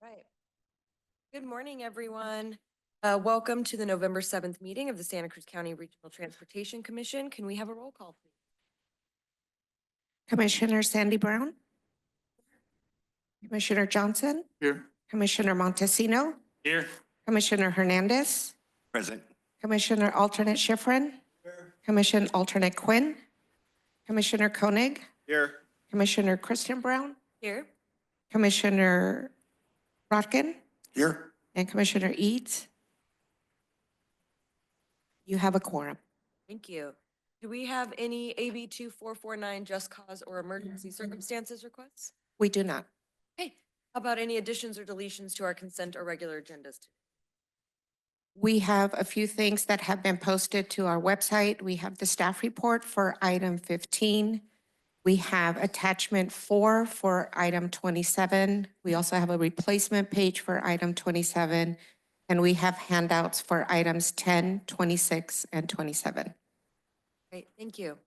Right. Good morning, everyone. Welcome to the November 7th meeting of the Santa Cruz County Regional Transportation Commission. Can we have a roll call, please? Commissioner Sandy Brown? Commissioner Johnson? Here. Commissioner Montesino? Here. Commissioner Hernandez? Present. Commissioner Alternate Schifrin? Here. Commissioner Alternate Quinn? Commissioner Koenig? Here. Commissioner Christian Brown? Here. Commissioner Rotkin? Here. And Commissioner Eads? You have a quorum. Thank you. Do we have any AB 2449 just cause or emergency circumstances requests? We do not. Hey, how about any additions or deletions to our consent or regular agendas today? We have a few things that have been posted to our website. We have the staff report for item 15. We have attachment 4 for item 27. We also have a replacement page for item 27. And we have handouts for items 10, 26, and 27. Great, thank you.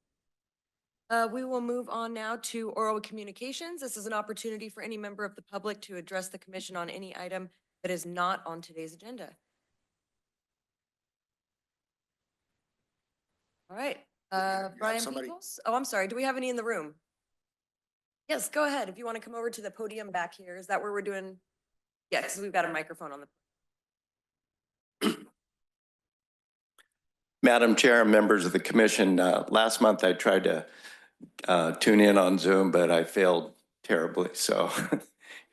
We will move on now to oral communications. This is an opportunity for any member of the public to address the commission on any item that is not on today's agenda. All right, Brian Peoples. Oh, I'm sorry. Do we have any in the room? Yes, go ahead. If you want to come over to the podium back here. Is that where we're doing? Yes, we've got a microphone on the. Madam Chair and members of the commission, last month I tried to tune in on Zoom, but I failed terribly. So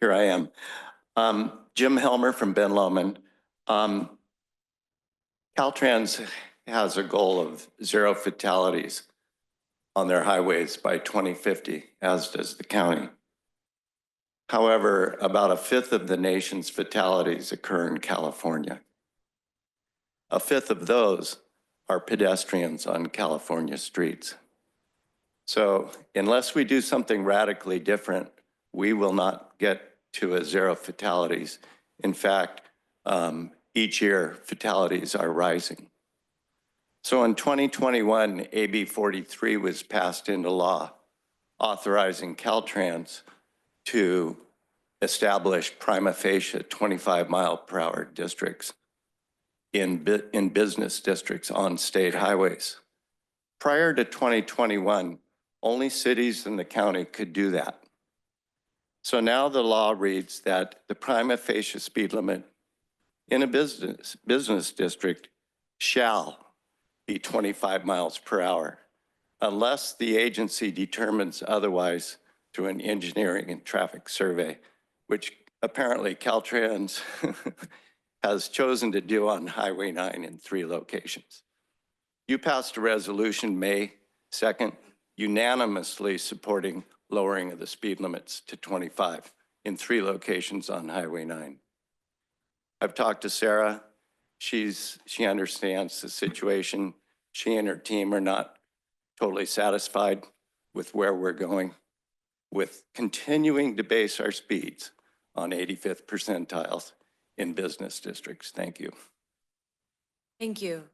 here I am. Jim Helmer from Ben Lomond. Caltrans has a goal of 0 fatalities on their highways by 2050, as does the county. However, about 1/5 of the nation's fatalities occur in California. 1/5 of those are pedestrians on California streets. So unless we do something radically different, we will not get to a 0 fatalities. In fact, each year fatalities are rising. So in 2021, AB 43 was passed into law, authorizing Caltrans to establish prima facie 25-mile-per-hour districts in business districts on state highways. Prior to 2021, only cities in the county could do that. So now the law reads that the prima facie speed limit in a business district shall be 25 miles per hour, unless the agency determines otherwise through an engineering and traffic survey, which apparently Caltrans has chosen to do on Highway 9 in 3 locations. You passed a resolution May 2nd, unanimously supporting lowering of the speed limits to 25 in 3 locations on Highway 9. I've talked to Sarah. She understands the situation. She and her team are not totally satisfied with where we're going with continuing to base our speeds on 85th percentiles in business districts. Thank you. Thank you.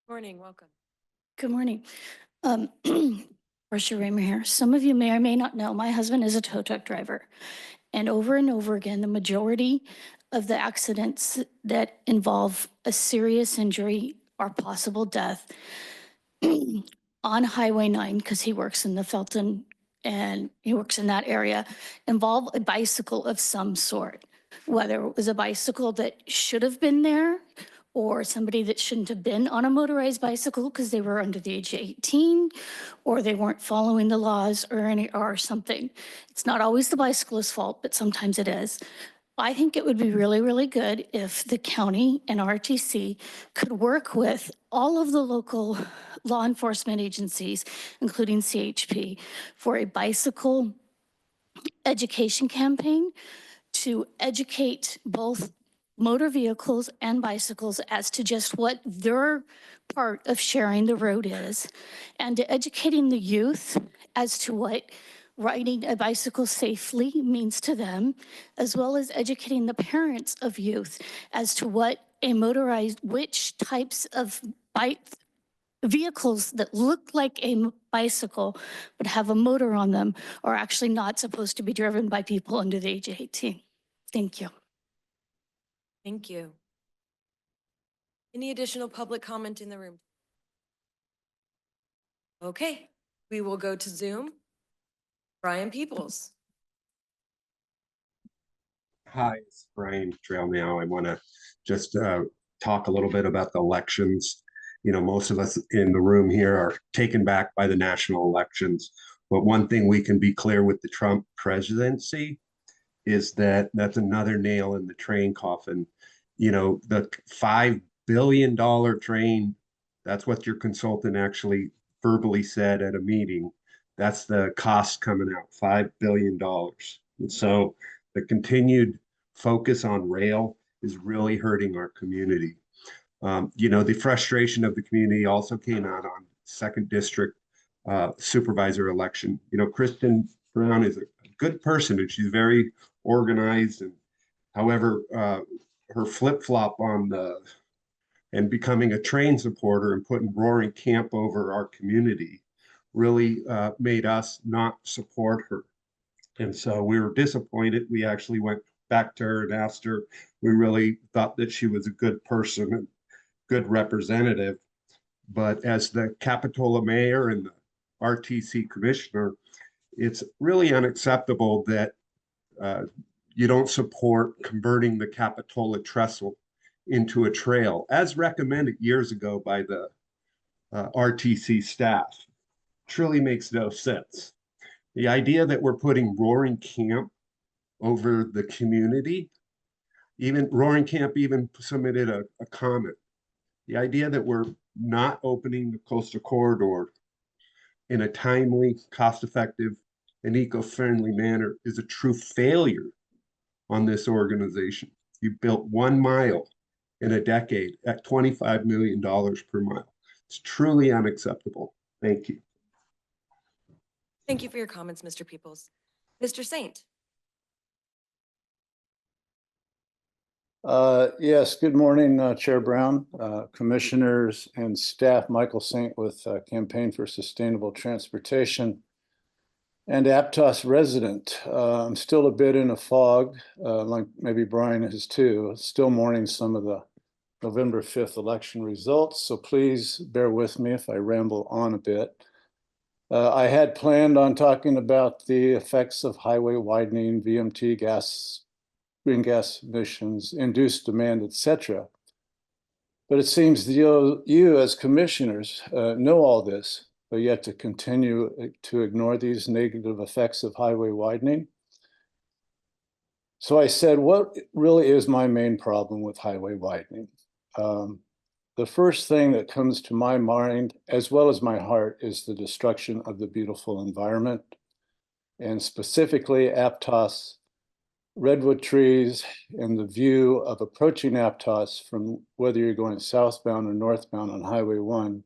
Morning, welcome. Good morning. Marcia Raymer here. Some of you may or may not know, my husband is a tow truck driver. And over again, the majority of the accidents that involve a serious injury or possible death on Highway 9, because he works in the Felton and he works in that area, involve a bicycle of some sort. Whether it was a bicycle that should have been there or somebody that shouldn't have been on a motorized bicycle because they were under the age of 18, or they weren't following the laws or something. It's not always the bicyclist's fault, but sometimes it is. I think it would be really, really good if the county and RTC could work with all of the local law enforcement agencies, including CHP, for a bicycle education campaign to educate both motor vehicles and bicycles as to just what their part of sharing the road is, and to educating the youth as to what riding a bicycle safely means to them, as well as educating the parents of youth as to what a motorized, which types of vehicles that look like a bicycle but have a motor on them are actually not supposed to be driven by people under the age of 18. Thank you. Thank you. Any additional public comment in the room? Okay, we will go to Zoom. Brian Peoples. Hi, it's Brian Trail now. I want to just talk a little bit about the elections. You know, most of us in the room here are taken back by the national elections. But one thing we can be clear with the Trump presidency is that that's another nail in the train coffin. You know, the $5 billion train, that's what your consultant actually verbally said at a meeting. That's the cost coming out, $5 billion. And so the continued focus on rail is really hurting our community. You know, the frustration of the community also came out on second district supervisor election. You know, Kristen Brown is a good person and she's very organized. And however, her flip-flop on the and becoming a train supporter and putting Roaring Camp over our community really made us not support her. And so we were disappointed. We actually went back to her and asked her. We really thought that she was a good person and good representative. But as the Capitola mayor and the RTC commissioner, it's really unacceptable that you don't support converting the Capitola trestle into a trail, as recommended years ago by the RTC staff. Truly makes no sense. The idea that we're putting Roaring Camp over the community, even Roaring Camp even submitted a comment. The idea that we're not opening the coastal corridor in a timely, cost-effective, and eco-friendly manner is a true failure on this organization. You built 1 mile in a decade at $25 million per mile. It's truly unacceptable. Thank you. Thank you for your comments, Mr. Peoples. Mr. Saint. Yes, good morning, Chair Brown, commissioners and staff. Michael Saint with Campaign for Sustainable Transportation and Aptos resident. I'm still a bit in a fog, like maybe Brian is too, still mourning some of the November 5th election results. So please bear with me if I ramble on a bit. I had planned on talking about the effects of highway widening, VMT gas, green gas emissions, induced demand, etc. But it seems you as commissioners know all this, but yet to continue to ignore these negative effects of highway widening. So I said, what really is my main problem with highway widening? The first thing that comes to my mind, as well as my heart, is the destruction of the beautiful environment, and specifically Aptos redwood trees and the view of approaching Aptos from whether you're going southbound or northbound on Highway 1.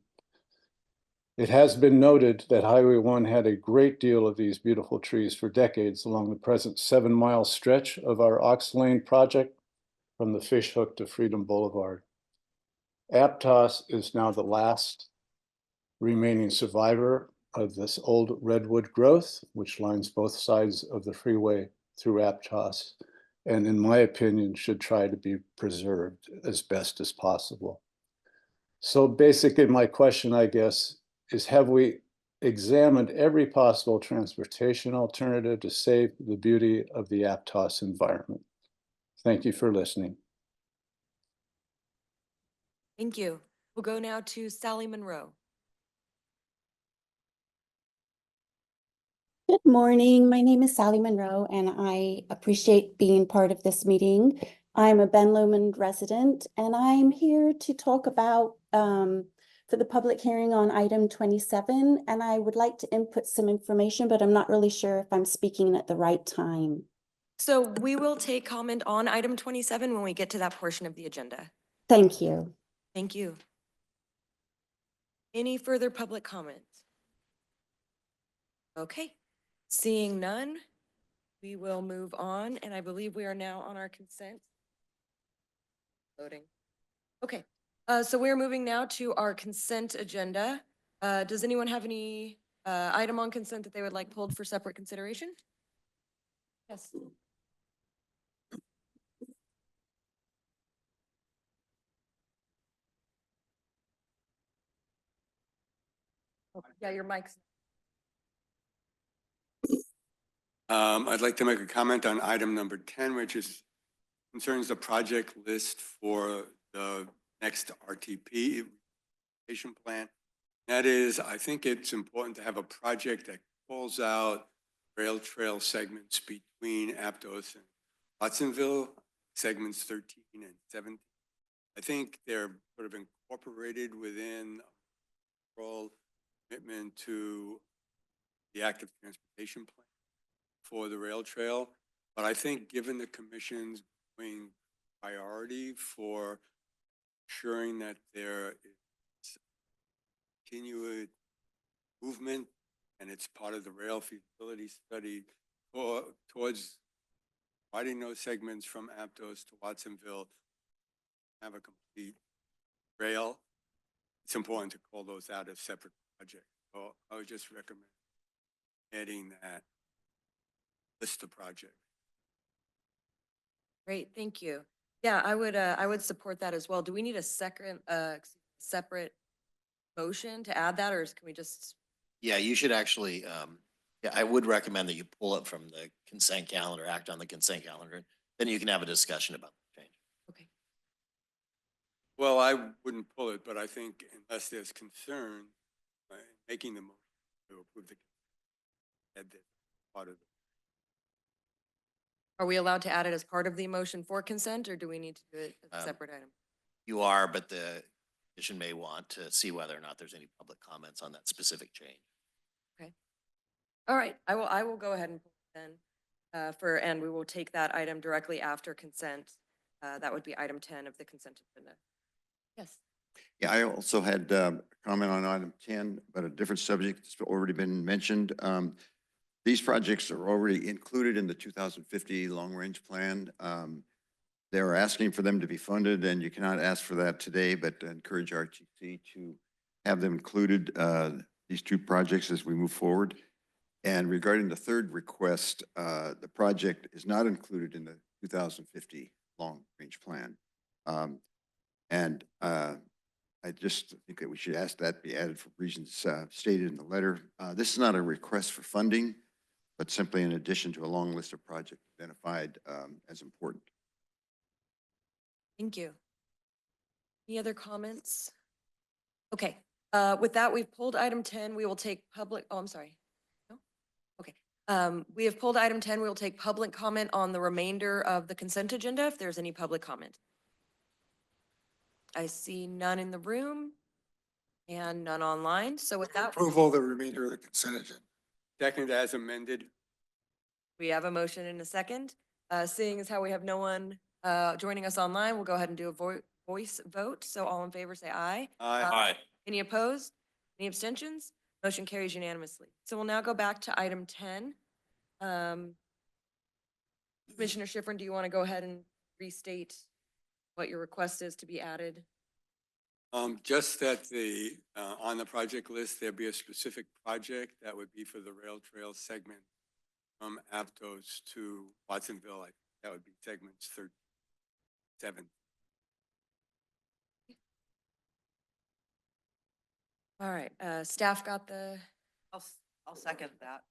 It has been noted that Highway 1 had a great deal of these beautiful trees for decades along the present 7-mile stretch of our Ox Lane project from the Fish Hook to Freedom Boulevard. Aptos is now the last remaining survivor of this old redwood growth, which lines both sides of the freeway through Aptos, and in my opinion, should try to be preserved as best as possible. So basically my question, I guess, is have we examined every possible transportation alternative to save the beauty of the Aptos environment? Thank you for listening. Thank you. We'll go now to Sally Monroe. Good morning. My name is Sally Monroe, and I appreciate being part of this meeting. I'm a Ben Lomond resident, and I'm here to talk about for the public hearing on item 27, and I would like to input some information, but I'm not really sure if I'm speaking at the right time. So we will take comment on item 27 when we get to that portion of the agenda. Thank you. Thank you. Any further public comments? Okay, seeing none, we will move on, and I believe we are now on our consent. Voting. Okay, so we're moving now to our consent agenda. Does anyone have any item on consent that they would like pulled for separate consideration? Yes. Oh, yeah, your mic's. I'd like to make a comment on item number 10, which is concerns the project list for the next RTP implementation plan. That is, I think it's important to have a project that pulls out rail trail segments between Aptos and Watsonville, segments 13 and 17. I think they're sort of incorporated within overall commitment to the active transportation plan for the rail trail. But I think given the commission's growing priority for ensuring that there is continued movement and it's part of the rail feasibility study towards widening those segments from Aptos to Watsonville, have a complete rail, it's important to call those out as separate projects. So I would just recommend adding that list of projects. Great, thank you. Yeah, I would support that as well. Do we need a second, separate motion to add that, or can we just? Yeah, you should actually, yeah, I would recommend that you pull it from the consent calendar, act on the consent calendar. Then you can have a discussion about the change. Okay. Well, I wouldn't pull it, but I think unless there's concern, making the motion to approve the add that part of it. Are we allowed to add it as part of the motion for consent, or do we need to do it as a separate item? You are, but the commission may want to see whether or not there's any public comments on that specific change. Okay. All right, I will go ahead and pull it then and we will take that item directly after consent. That would be item 10 of the consent agenda. Yes. Yeah, I also had a comment on item 10, but a different subject that's already been mentioned. These projects are already included in the 2050 long-range plan. They're asking for them to be funded, and you cannot ask for that today, but encourage RTC to have them included, these two projects as we move forward. And regarding the third request, the project is not included in the 2050 long-range plan. I just think that we should ask that be added for reasons stated in the letter. This is not a request for funding, but simply in addition to a long list of projects identified as important. Thank you. Any other comments? Okay, with that, we've pulled item 10. We will take public, oh, I'm sorry. No? Okay. We have pulled item 10. We will take public comment on the remainder of the consent agenda if there's any public comment. I see none in the room and none online. So with that, Approval of the remainder of the consent agenda. Second as amended. we have a motion and a second. Seeing as how we have no one joining us online, we'll go ahead and do a voice vote. So all in favor, say aye. Aye. Any opposed? Any abstentions? Motion carries unanimously. So we'll now go back to item 10. Commissioner Schifrin, do you want to go ahead and restate what your request is to be added? Just that on the project list, there be a specific project that would be for the rail trail segment from Aptos to Watsonville. I think that would be segments 37. All right, staff got the, I'll second that.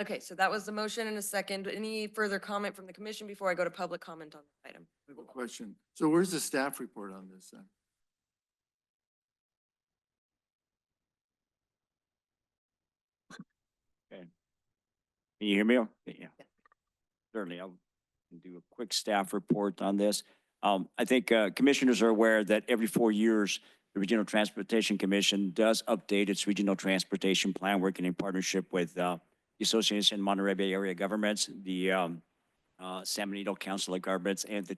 okay, so that was the motion and a second. Any further comment from the commission before I go to public comment on the item? I have a question. So where's the staff report on this then? Okay. Can you hear me? Yeah. Certainly, I'll do a quick staff report on this. I think commissioners are aware that every 4 years, the Regional Transportation Commission does update its regional transportation plan, working in partnership with the Association of Monterey Bay Area Governments, the San Benito Council of Governments, and the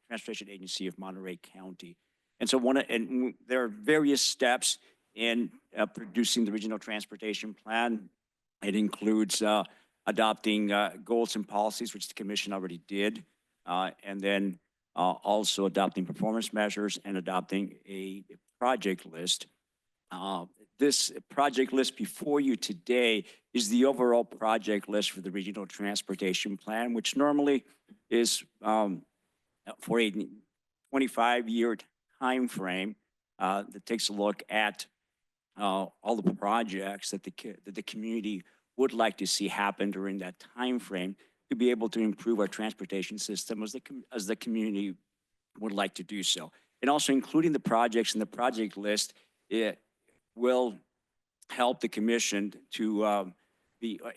Transportation Agency of Monterey County. And so there are various steps in producing the regional transportation plan. It includes adopting goals and policies, which the commission already did, and then also adopting performance measures and adopting a project list. This project list before you today is the overall project list for the Regional Transportation Plan, which normally is for a 25-year timeframe that takes a look at all the projects that the community would like to see happen during that timeframe to be able to improve our transportation system as the community would like to do so. And also including the projects in the project list, it will help the commission to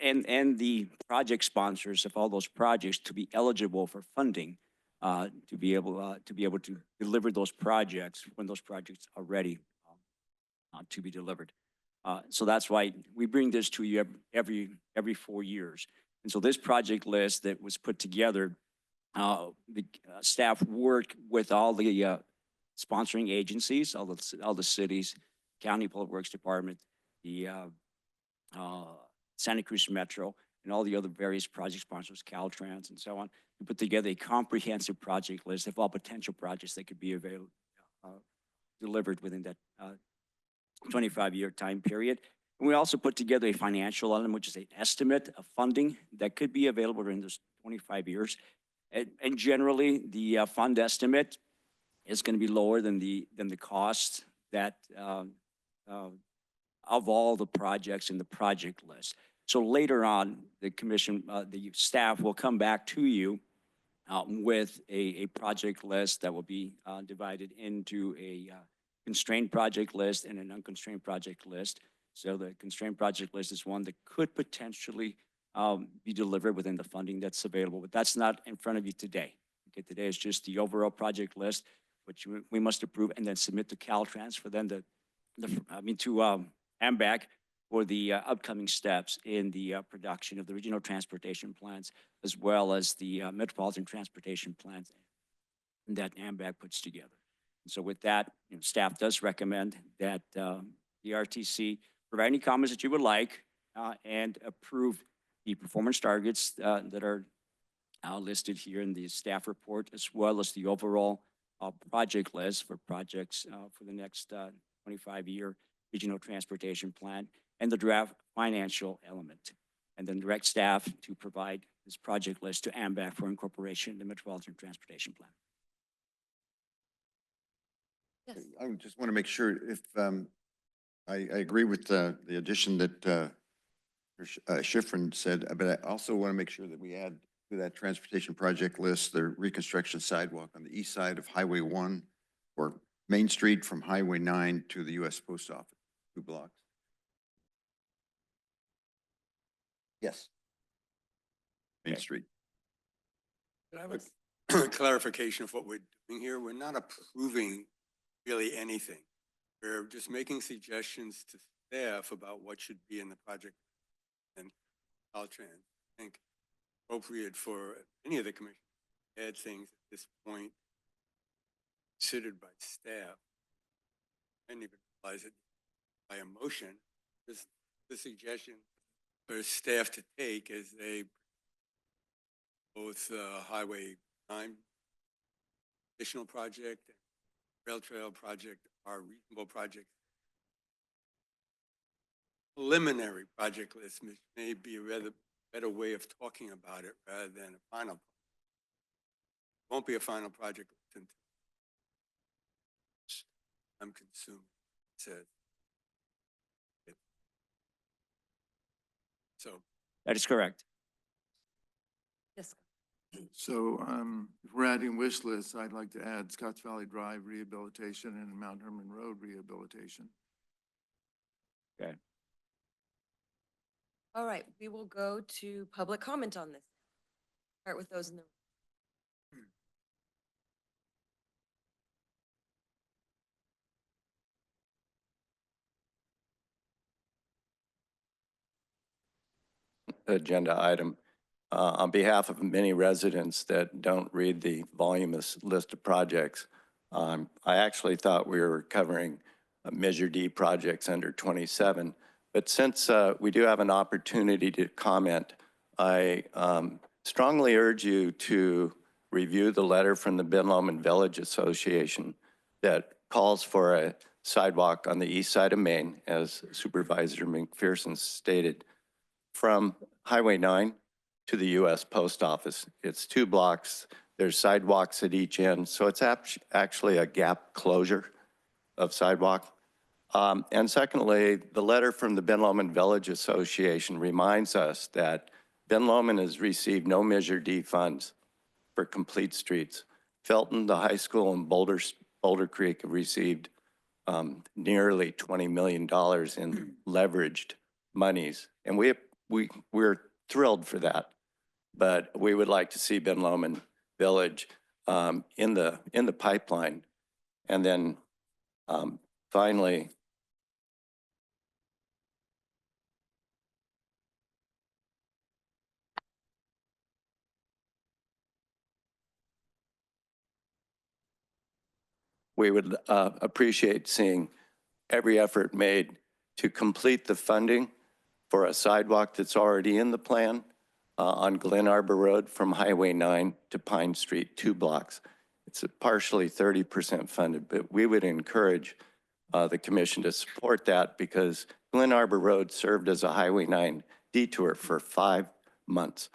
and the project sponsors of all those projects to be eligible for funding to be able to deliver those projects when those projects are ready to be delivered. So that's why we bring this to you every 4 years. And so this project list that was put together, the staff worked with all the sponsoring agencies, all the cities, County Public Works Department, the Santa Cruz Metro, and all the other various project sponsors, Caltrans and so on, to put together a comprehensive project list of all potential projects that could be available, delivered within that 25-year time period. And we also put together a financial element, which is an estimate of funding that could be available during those 25 years. And generally, the fund estimate is going to be lower than the cost that of all the projects in the project list. So later on, the commission, the staff will come back to you with a project list that will be divided into a constrained project list and an unconstrained project list. So the constrained project list is one that could potentially be delivered within the funding that's available, but that's not in front of you today. Okay, today is just the overall project list, which we must approve and then submit to Caltrans for them to AMBAC for the upcoming steps in the production of the regional transportation plans, as well as the metropolitan transportation plans that AMBAC puts together. And so with that, staff does recommend that the RTC provide any comments that you would like and approve the performance targets that are listed here in the staff report, as well as the overall project list for projects for the next 25-year regional transportation plan and the draft financial element. And then direct staff to provide this project list to AMBAC for incorporation in the Metropolitan Transportation Plan. Yes. I just want to make sure if I agree with the addition that Schifrin said, but I also want to make sure that we add to that transportation project list the reconstruction sidewalk on the east side of Highway 1 or Main Street from Highway 9 to the U.S. Post Office, 2 blocks. Yes. Main Street. But I have a clarification of what we're doing here. We're not approving really anything. We're just making suggestions to staff about what should be in the project. And Caltrans, I think, appropriate for any of the commission to add things at this point considered by staff. I didn't even realize it by a motion. Just the suggestion for staff to take as they both Highway 9 additional project and rail trail project are reasonable projects. Preliminary project list may be a rather better way of talking about it rather than a final. It won't be a final project list until I'm consumed. Said. So That is correct. Yes. So if we're adding wish lists, I'd like to add Scotts Valley Drive rehabilitation and Mount Herman Road rehabilitation. Okay. All right, we will go to public comment on this. Start with those in the Agenda item. On behalf of many residents that don't read the voluminous list of projects, I actually thought we were covering Measure D projects under 27. But since we do have an opportunity to comment, I strongly urge you to review the letter from the Ben Lomond Village Association that calls for a sidewalk on the east side of Maine, as Supervisor McPherson stated, from Highway 9 to the US Post Office. It's 2 blocks. There's sidewalks at each end, so it's actually a gap closure of sidewalk. And secondly, the letter from the Ben Lomond Village Association reminds us that Ben Lomond has received no Measure D funds for complete streets. Felton, the high school, and Boulder Creek have received nearly $20 million in leveraged monies. And we're thrilled for that. But we would like to see Ben Lomond Village in the pipeline. And then finally, we would appreciate seeing every effort made to complete the funding for a sidewalk that's already in the plan on Glen Arbor Road from Highway 9 to Pine Street, 2 blocks. It's partially 30% funded, but we would encourage the commission to support that because Glen Arbor Road served as a Highway 9 detour for 5 months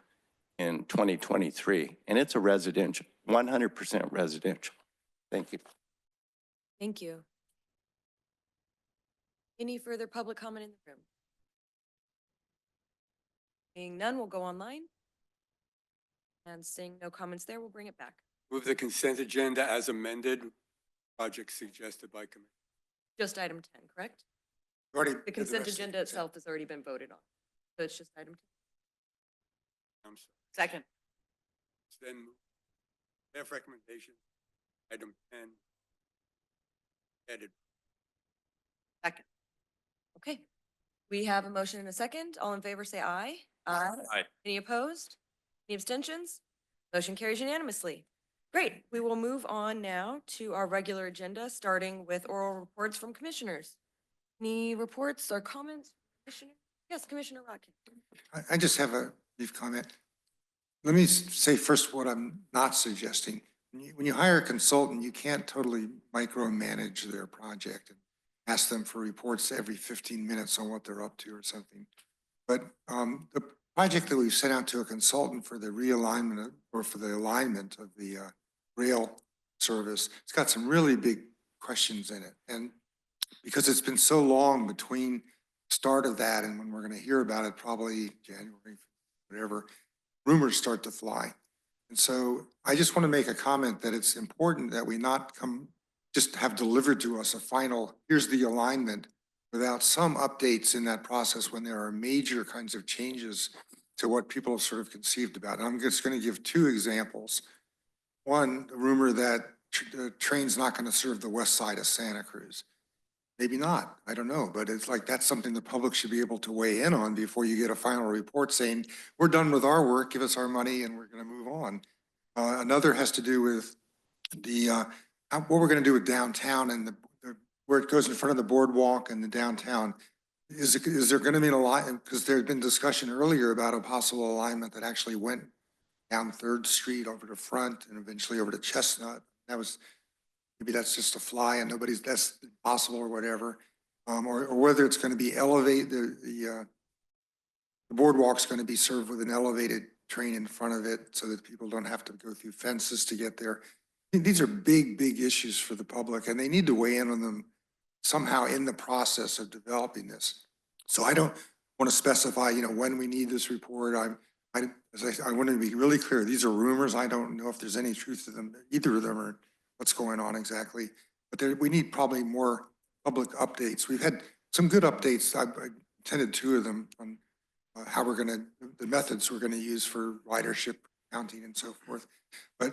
in 2023, and it's a residential, 100% residential. Thank you. Thank you. Any further public comment in the room? Seeing none, we'll go online. And seeing no comments there, we'll bring it back. Move the consent agenda as amended, project suggested by committee. Just item 10, correct? Already The did consent rest of the agenda itself has already been voted on. So it's just item 10. I'm sorry. Second. Then staff recommendation, item 10, added. Second. Okay. We have a motion and a second. All in favor, say aye. Aye. Aye. Any opposed? Any abstentions? Motion carries unanimously. Great. We will move on now to our regular agenda, starting with oral reports from commissioners. Any reports or comments? Commissioner? Yes, Commissioner Rodkin. I just have a brief comment. Let me say first what I'm not suggesting. When you hire a consultant, you can't totally micromanage their project and ask them for reports every 15 minutes on what they're up to or something. But the project that we've sent out to a consultant for the realignment or for the alignment of the rail service, it's got some really big questions in it. And because it's been so long between start of that and when we're going to hear about it, probably January, whatever, rumors start to fly. And so I just want to make a comment that it's important that we not just have delivered to us a final, here's the alignment, without some updates in that process when there are major kinds of changes to what people have sort of conceived about. And I'm just going to give 2 examples. One, the rumor that the train's not going to serve the west side of Santa Cruz. Maybe not, I don't know, but it's like that's something the public should be able to weigh in on before you get a final report saying, we're done with our work, give us our money and we're going to move on. Another has to do with the what we're going to do with downtown and where it goes in front of the boardwalk and the downtown. Is there going to be an alignment? Because there had been discussion earlier about a possible alignment that actually went down 3rd Street over to Front and eventually over to Chestnut. That was, maybe that's just a fly and that's possible or whatever. Or whether it's going to be the boardwalk's going to be served with an elevated train in front of it so that people don't have to go through fences to get there. These are big, big issues for the public and they need to weigh in on them somehow in the process of developing this. So I don't want to specify, when we need this report. I want to be really clear. These are rumors. I don't know if there's any truth to them, either of them, or what's going on exactly. But we need probably more public updates. We've had some good updates. I attended 2 of them on how the methods we're going to use for ridership counting and so forth. But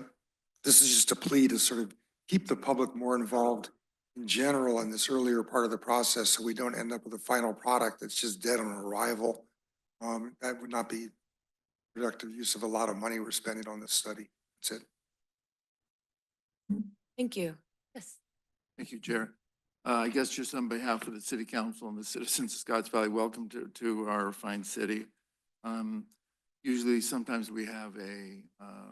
this is just a plea to sort of keep the public more involved in general in this earlier part of the process so we don't end up with a final product that's just dead on arrival. That would not be productive use of a lot of money we're spending on this study. That's it. Thank you. Yes. Thank you, Chair. I guess just on behalf of the City Council and the citizens of Scotts Valley, welcome to our fine city. Usually, sometimes we have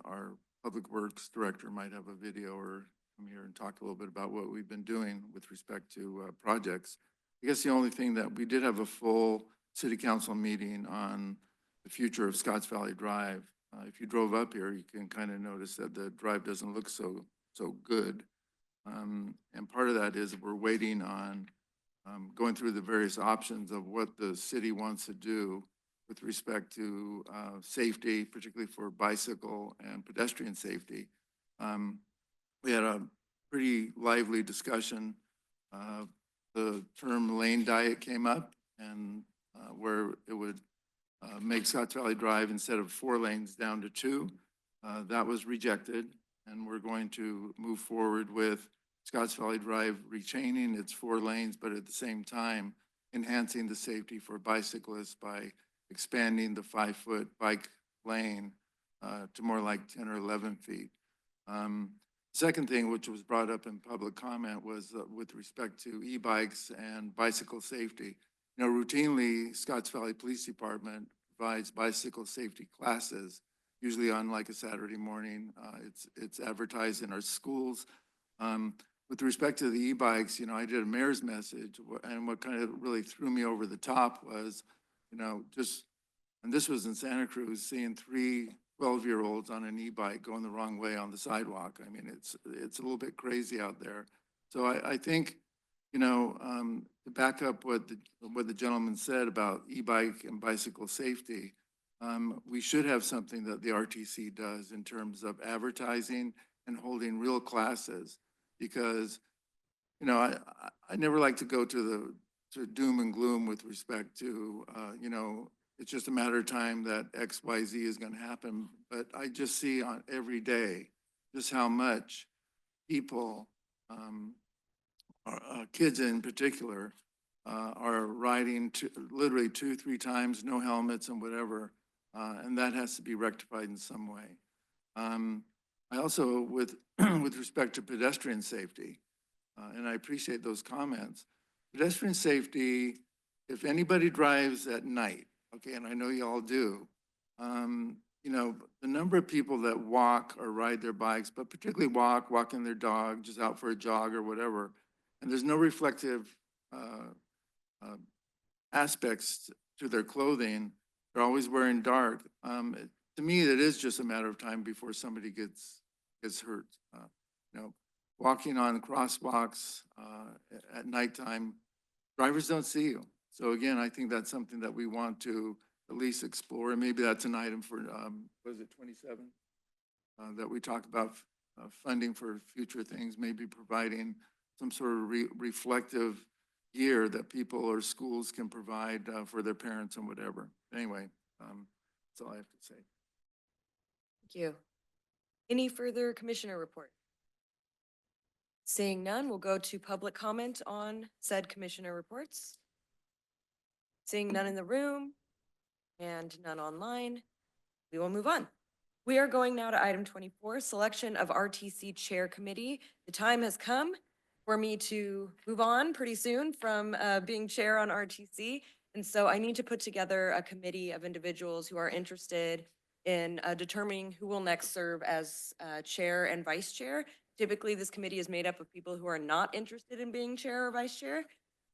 our Public Works Director might have a video or come here and talk a little bit about what we've been doing with respect to projects. I guess the only thing that we did have a full city council meeting on the future of Scotts Valley Drive. If you drove up here, you can kind of notice that the drive doesn't look so good. And part of that is we're waiting on going through the various options of what the city wants to do with respect to safety, particularly for bicycle and pedestrian safety. We had a pretty lively discussion. The term lane diet came up, and where it would make Scotts Valley Drive, instead of 4 lanes, down to 2. That was rejected, and we're going to move forward with Scotts Valley Drive retaining its 4 lanes, but at the same time enhancing the safety for bicyclists by expanding the 5-foot bike lane to more like 10 or 11 feet. Second thing, which was brought up in public comment, was with respect to e-bikes and bicycle safety. You know, routinely, Scotts Valley Police Department provides bicycle safety classes, usually on like a Saturday morning. It's advertised in our schools. With respect to the e-bikes, you know, I did a mayor's message, and what kind of really threw me over the top was, you know, and this was in Santa Cruz, seeing 3 12-year-olds on an e-bike going the wrong way on the sidewalk. I mean, it's a little bit crazy out there. So I think, you know, to back up what the gentleman said about e-bike and bicycle safety, we should have something that the RTC does in terms of advertising and holding real classes, because, you know, I never like to go to doom and gloom with respect to, you know, it's just a matter of time that X, Y, Z is going to happen. But I just see on every day just how much people, kids in particular, are riding literally 2-3 times, no helmets and whatever, and that has to be rectified in some way. I also, with respect to pedestrian safety, and I appreciate those comments. Pedestrian safety, if anybody drives at night, okay, and I know you all do, you know, the number of people that walk or ride their bikes, but particularly walking their dog, just out for a jog or whatever, and there's no reflective aspects to their clothing, they're always wearing dark. To me, it is just a matter of time before somebody gets hurt. You know, walking on crosswalks at nighttime, drivers don't see you. So again, I think that's something that we want to at least explore, and maybe that's an item for, was it 27? That we talk about funding for future things, maybe providing some sort of reflective gear that people or schools can provide for their parents and whatever. Anyway, that's all I have to say. Thank you. Any further commissioner report? Seeing none, we'll go to public comment on said commissioner reports. Seeing none in the room and none online, we will move on. We are going now to item 24, selection of RTC Chair Committee. The time has come for me to move on pretty soon from being chair on RTC. And so I need to put together a committee of individuals who are interested in determining who will next serve as chair and vice chair. Typically, this committee is made up of people who are not interested in being chair or vice chair.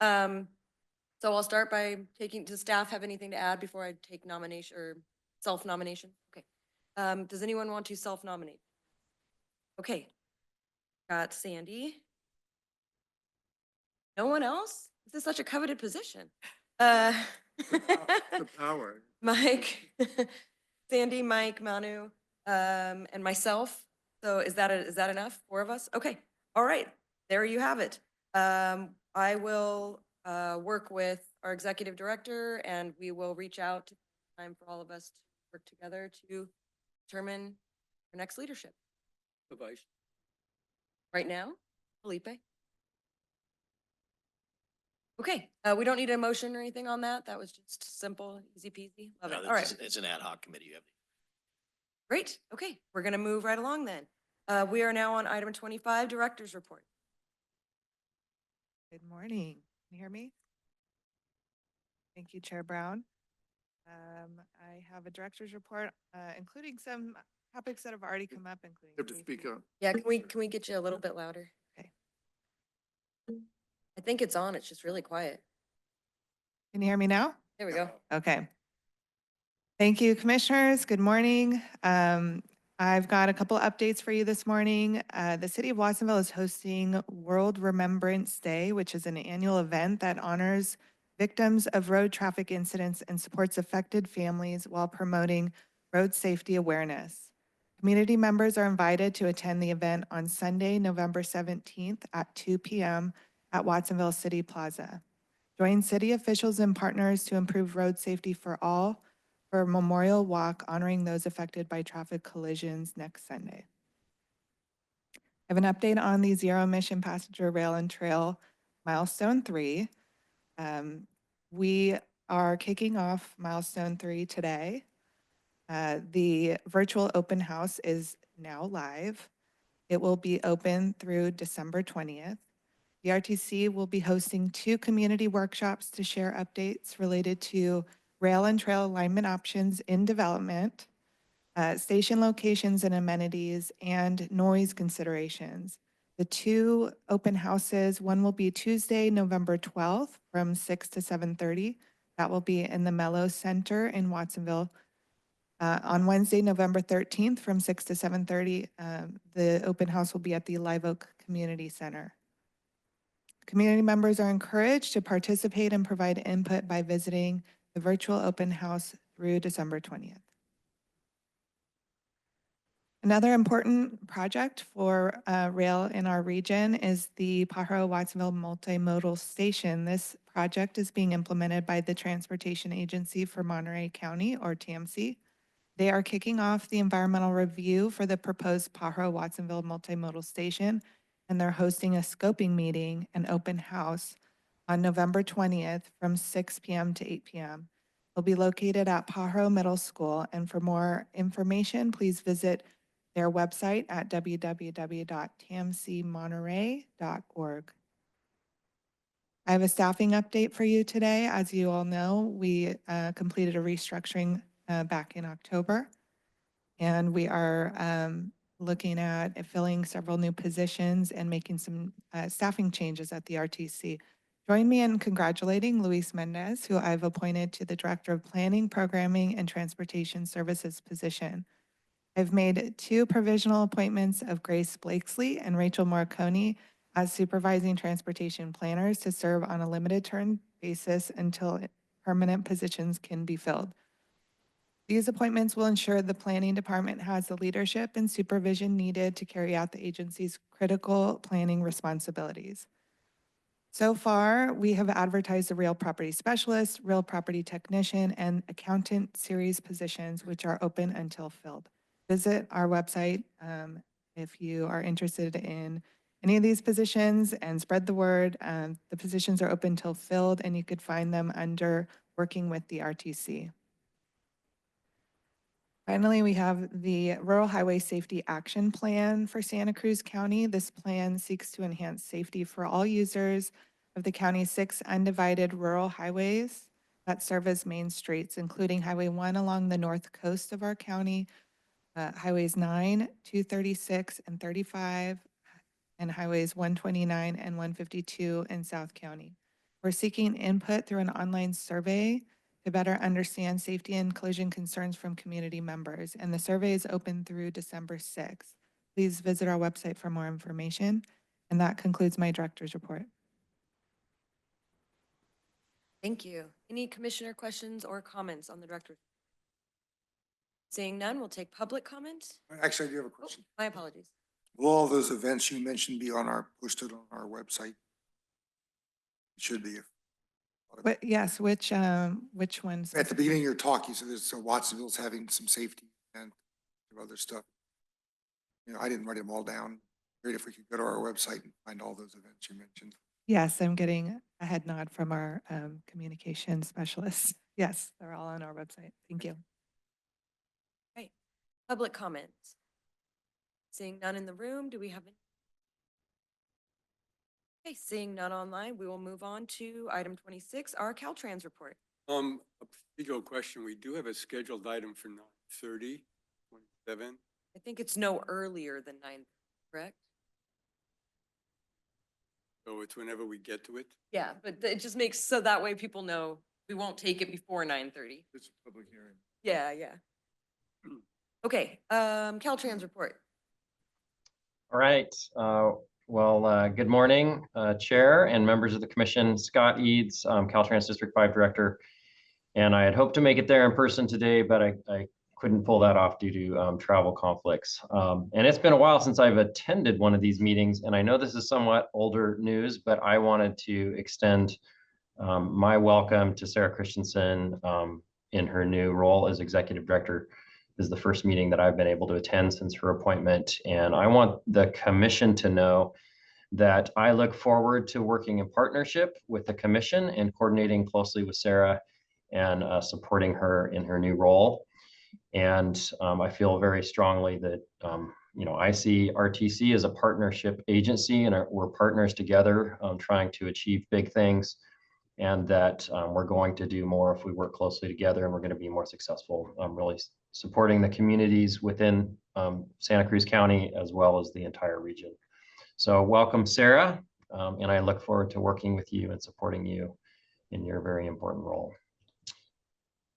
So I'll start by does staff have anything to add before I take nomination or self-nomination? Okay. Does anyone want to self-nominate? Okay. Got Sandy. No one else? This is such a coveted position. The power. Mike, Sandy, Mike, Manu, and myself. So is that enough? 4 of us? Okay. All right. There you have it. I will work with our executive director, and we will reach out to time for all of us to work together to determine our next leadership. The vice. Right now, Felipe. Okay, we don't need a motion or anything on that. That was just simple, easy peasy. Love it. All right. It's an ad hoc committee. You have Great. Okay, we're going to move right along then. We are now on item 25, director's report. Good morning. Can you hear me? Thank you, Chair Brown. I have a director's report, including some topics that have already come up, including. You have to safety. speak up. Yeah, can we get you a little bit louder? Okay. I think it's on. It's just really quiet. Can you hear me now? There we go. Okay. Thank you, commissioners. Good morning. I've got a couple updates for you this morning. The city of Watsonville is hosting World Remembrance Day, which is an annual event that honors victims of road traffic incidents and supports affected families while promoting road safety awareness. Community members are invited to attend the event on Sunday, November 17th at 2 p.m. at Watsonville City Plaza. Join city officials and partners to improve road safety for all for a memorial walk honoring those affected by traffic collisions next Sunday. I have an update on the zero emission passenger rail and trail milestone 3. We are kicking off milestone 3 today. The virtual open house is now live. It will be open through December 20th. The RTC will be hosting 2 community workshops to share updates related to rail and trail alignment options in development, station locations and amenities, and noise considerations. The 2 open houses, one will be Tuesday, November 12th from 6 to 7:30. That will be in the Mello Center in Watsonville. On Wednesday, November 13th from 6 to 7:30, the open house will be at the Live Oak Community Center. Community members are encouraged to participate and provide input by visiting the virtual open house through December 20th. Another important project for rail in our region is the Pajaro-Watsonville Multimodal Station. This project is being implemented by the Transportation Agency for Monterey County, or TMC. They are kicking off the environmental review for the proposed Pajaro-Watsonville Multimodal Station, and they're hosting a scoping meeting and open house on November 20th from 6 p.m. to 8 p.m. They'll be located at Pajaro Middle School, and for more information, please visit their website at www.tmcmonterey.org. I have a staffing update for you today. As you all know, we completed a restructuring back in October, and we are looking at filling several new positions and making some staffing changes at the RTC. Join me in congratulating Luis Mendez, who I've appointed to the Director of Planning, Programming, and Transportation Services position. I've made 2 provisional appointments of Grace Blakesley and Rachel Morcone as supervising transportation planners to serve on a limited term basis until permanent positions can be filled. These appointments will ensure the planning department has the leadership and supervision needed to carry out the agency's critical planning responsibilities. So far, we have advertised the real property specialist, real property technician, and accountant series positions, which are open until filled. Visit our website if you are interested in any of these positions and spread the word. The positions are open till filled, and you could find them under Working with the RTC. Finally, we have the Rural Highway Safety Action Plan for Santa Cruz County. This plan seeks to enhance safety for all users of the county's 6 undivided rural highways that serve as main streets, including Highway 1 along the north coast of our county, Highways 9, 236, and 35, and Highways 129 and 152 in South County. We're seeking input through an online survey to better understand safety and collision concerns from community members, and the survey is open through December 6th. Please visit our website for more information, and that concludes my director's report. Thank you. Any commissioner questions or comments on the director? Seeing none, we'll take public comment. Actually, I do have a Oh, question. my apologies. Will all those events you mentioned be posted on our website? It should be. But yes, which ones? At the beginning of your talk, you said there's Watsonville's having some safety and other stuff. You know, I didn't write them all down. Great if we could go to our website and find all those events you mentioned. Yes, I'm getting a head nod from our communication specialists. Yes, they're all on our website. Thank you. Right. Public comments. Seeing none in the room, do we have any? Okay, seeing none online, we will move on to item 26, our Caltrans report. A procedural question. We do have a scheduled item for 9:30, 27. I think it's no earlier than 9, correct? So it's whenever we get to it. Yeah, but it just makes, so that way people know we won't take it before 9:30. It's a public hearing. Yeah, yeah. Okay, Caltrans report. All right. Good morning, Chair and members of the Commission. Scott Eads, Caltrans District 5 Director. And I had hoped to make it there in person today, but I couldn't pull that off due to travel conflicts. And it's been a while since I've attended one of these meetings, and I know this is somewhat older news, but I wanted to extend my welcome to Sarah Christensen in her new role as Executive Director. This is the first meeting that I've been able to attend since her appointment, and I want the Commission to know that I look forward to working in partnership with the Commission and coordinating closely with Sarah and supporting her in her new role. And I feel very strongly that, I see RTC as a partnership agency, and we're partners together trying to achieve big things, and that we're going to do more if we work closely together, and we're going to be more successful, really supporting the communities within Santa Cruz County as well as the entire region. So welcome, Sarah, and I look forward to working with you and supporting you in your very important role.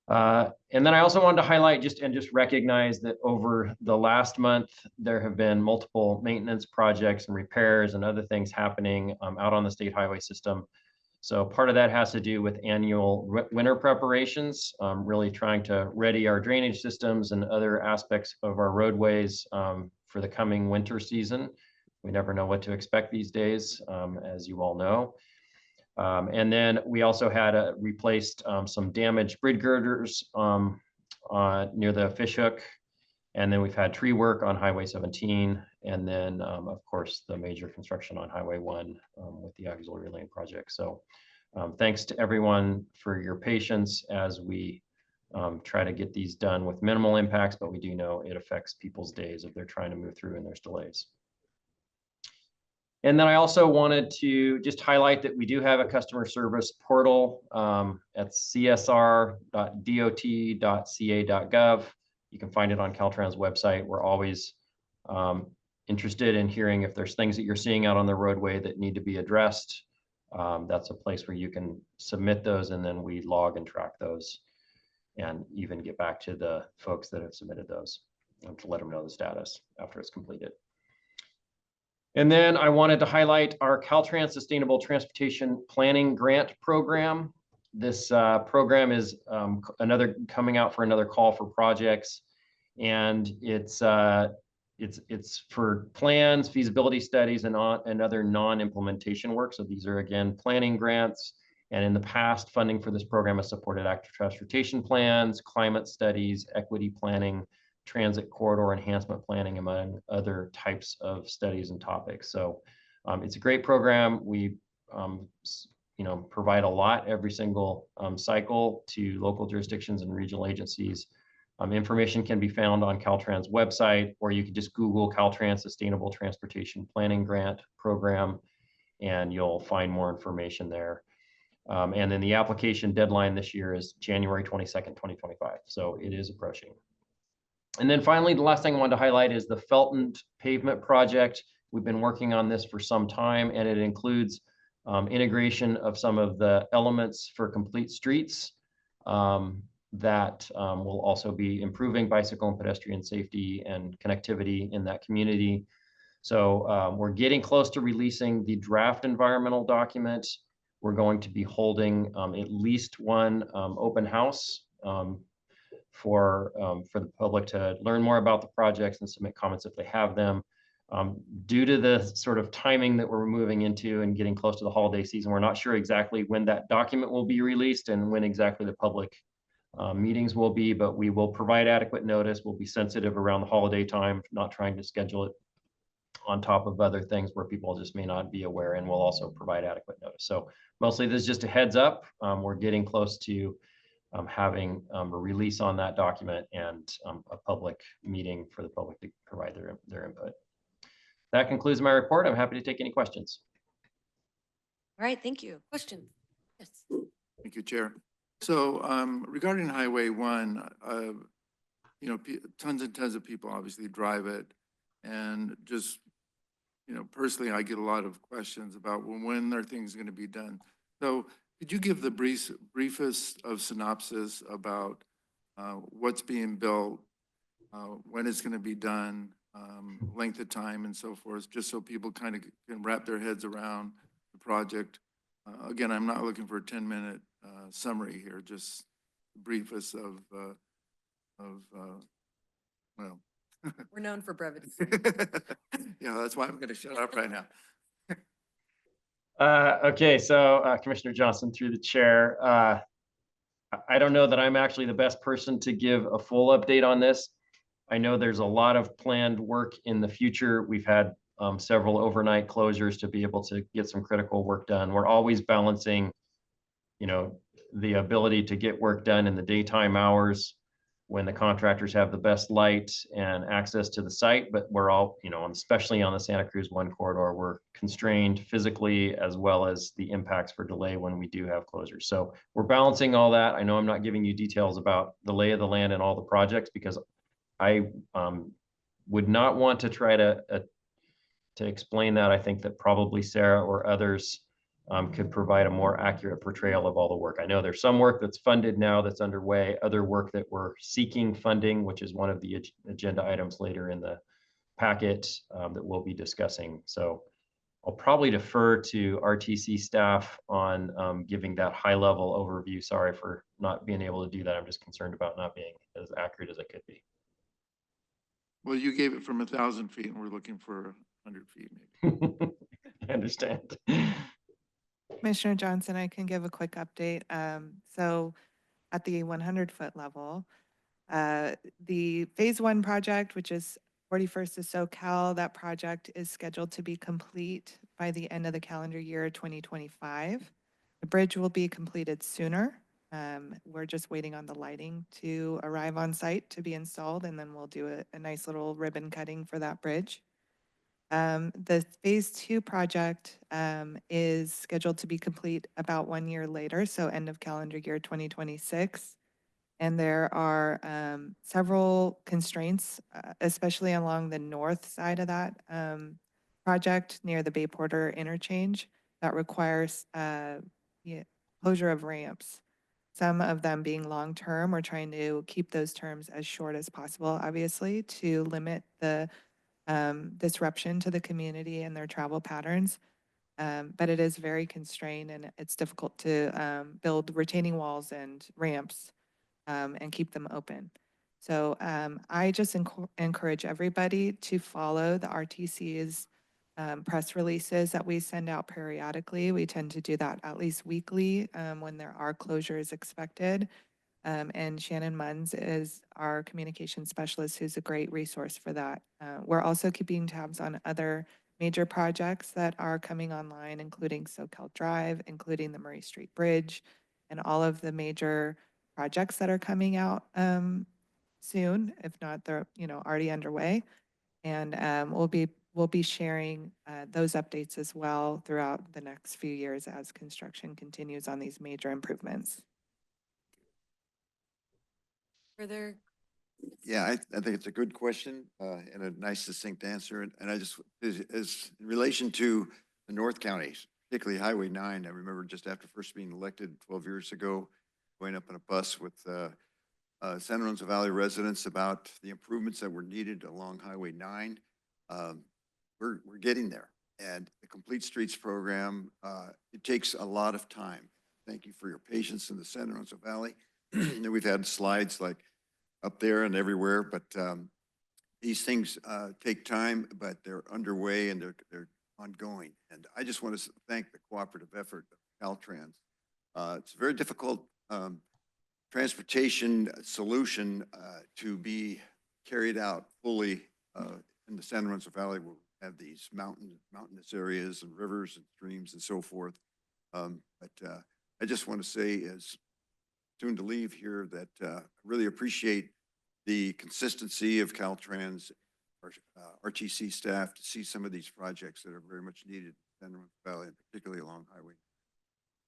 And then I also wanted to highlight just recognize that over the last month, there have been multiple maintenance projects and repairs and other things happening out on the state highway system. So part of that has to do with annual winter preparations, really trying to ready our drainage systems and other aspects of our roadways for the coming winter season. We never know what to expect these days, as you all know. And then we also had replaced some damaged bridge girders near the fishhook. And then we've had tree work on Highway 17. And then, of course, the major construction on Highway 1 with the auxiliary lane project. So thanks to everyone for your patience as we try to get these done with minimal impacts, but we do know it affects people's days if they're trying to move through and there's delays. And then I also wanted to just highlight that we do have a customer service portal at csr.dot.ca.gov. You can find it on Caltrans website. We're always interested in hearing if there's things that you're seeing out on the roadway that need to be addressed. That's a place where you can submit those, and then we log and track those and even get back to the folks that have submitted those to let them know the status after it's completed. And then I wanted to highlight our Caltrans Sustainable Transportation Planning Grant Program. This program is coming out for another call for projects, and it's for plans, feasibility studies, and other non-implementation work. So these are again planning grants, and in the past, funding for this program has supported active transportation plans, climate studies, equity planning, transit corridor enhancement planning, among other types of studies and topics. So it's a great program. We provide a lot every single cycle to local jurisdictions and regional agencies. Information can be found on Caltrans website, or you can just Google Caltrans Sustainable Transportation Planning Grant Program, and you'll find more information there. And then the application deadline this year is January 22nd, 2025. So it is approaching. And then finally, the last thing I wanted to highlight is the Felton Pavement Project. We've been working on this for some time, and it includes integration of some of the elements for complete streets that will also be improving bicycle and pedestrian safety and connectivity in that community. So we're getting close to releasing the draft environmental document. We're going to be holding at least one open house for the public to learn more about the projects and submit comments if they have them. Due to the sort of timing that we're moving into and getting close to the holiday season, we're not sure exactly when that document will be released and when exactly the public meetings will be, but we will provide adequate notice. We'll be sensitive around the holiday time, not trying to schedule it on top of other things where people just may not be aware, and we'll also provide adequate notice. So mostly this is just a heads up. We're getting close to having a release on that document and a public meeting for the public to provide their input. That concludes my report. I'm happy to take any questions. All right, thank you. Questions? Yes. Thank you, Chair. So regarding Highway 1, you know, tons and tons of people obviously drive it. And just, you know, personally, I get a lot of questions about, well, when are things going to be done? So could you give the briefest of synopsis about what's being built, when it's going to be done, length of time and so forth, just so people kind of can wrap their heads around the project? Again, I'm not looking for a 10-minute summary here, just the briefest of well. We're known for brevity. Yeah, that's why I'm going to shut up right now. Okay, so Commissioner Johnson, through the chair, I don't know that I'm actually the best person to give a full update on this. I know there's a lot of planned work in the future. We've had several overnight closures to be able to get some critical work done. We're always balancing, you know, the ability to get work done in the daytime hours when the contractors have the best light and access to the site, but we're all, you know, especially on the Santa Cruz 1 corridor, we're constrained physically as well as the impacts for delay when we do have closures. So we're balancing all that. I know I'm not giving you details about the lay of the land and all the projects because I would not want to try to explain that. I think that probably Sarah or others could provide a more accurate portrayal of all the work. I know there's some work that's funded now that's underway, other work that we're seeking funding, which is one of the agenda items later in the packet that we'll be discussing. So I'll probably defer to RTC staff on giving that high level overview. Sorry for not being able to do that. I'm just concerned about not being as accurate as I could be. Well, you gave it from 1,000 feet and we're looking for 100 feet maybe. I understand. Commissioner Johnson, I can give a quick update. So at the 100-foot level, the phase 1 project, which is 41st to SoCal, that project is scheduled to be complete by the end of the calendar year 2025. The bridge will be completed sooner. We're just waiting on the lighting to arrive on site to be installed, and then we'll do a nice little ribbon cutting for that bridge. The phase 2 project is scheduled to be complete about 1 year later, so end of calendar year 2026. And there are several constraints, especially along the north side of that project near the Bay Porter interchange that requires closure of ramps. Some of them being long-term. We're trying to keep those terms as short as possible, obviously, to limit the disruption to the community and their travel patterns. But it is very constrained and it's difficult to build retaining walls and ramps and keep them open. So I just encourage everybody to follow the RTC's press releases that we send out periodically. We tend to do that at least weekly when there are closures expected. And Shannon Munns is our communication specialist, who's a great resource for that. We're also keeping tabs on other major projects that are coming online, including SoCal Drive, including the Murray Street Bridge, and all of the major projects that are coming out soon, if not they're already underway. And we'll be sharing those updates as well throughout the next few years as construction continues on these major improvements. Further? Yeah, I think it's a good question and a nice succinct answer. And I just, as in relation to the North counties, particularly Highway 9, I remember just after first being elected 12 years ago, going up in a bus with San Lorenzo Valley residents about the improvements that were needed along Highway 9. We're getting there. And the Complete Streets program, it takes a lot of time. Thank you for your patience in the San Lorenzo Valley. We've had slides like up there and everywhere, but these things take time, but they're underway and they're ongoing. And I just want to thank the cooperative effort of Caltrans. It's a very difficult transportation solution to be carried out fully in the San Lorenzo Valley. We'll have these mountainous areas and rivers and streams and so forth. But I just want to say, as soon to leave here, that I really appreciate the consistency of Caltrans, RTC staff, to see some of these projects that are very much needed in San Lorenzo Valley, and particularly along Highway,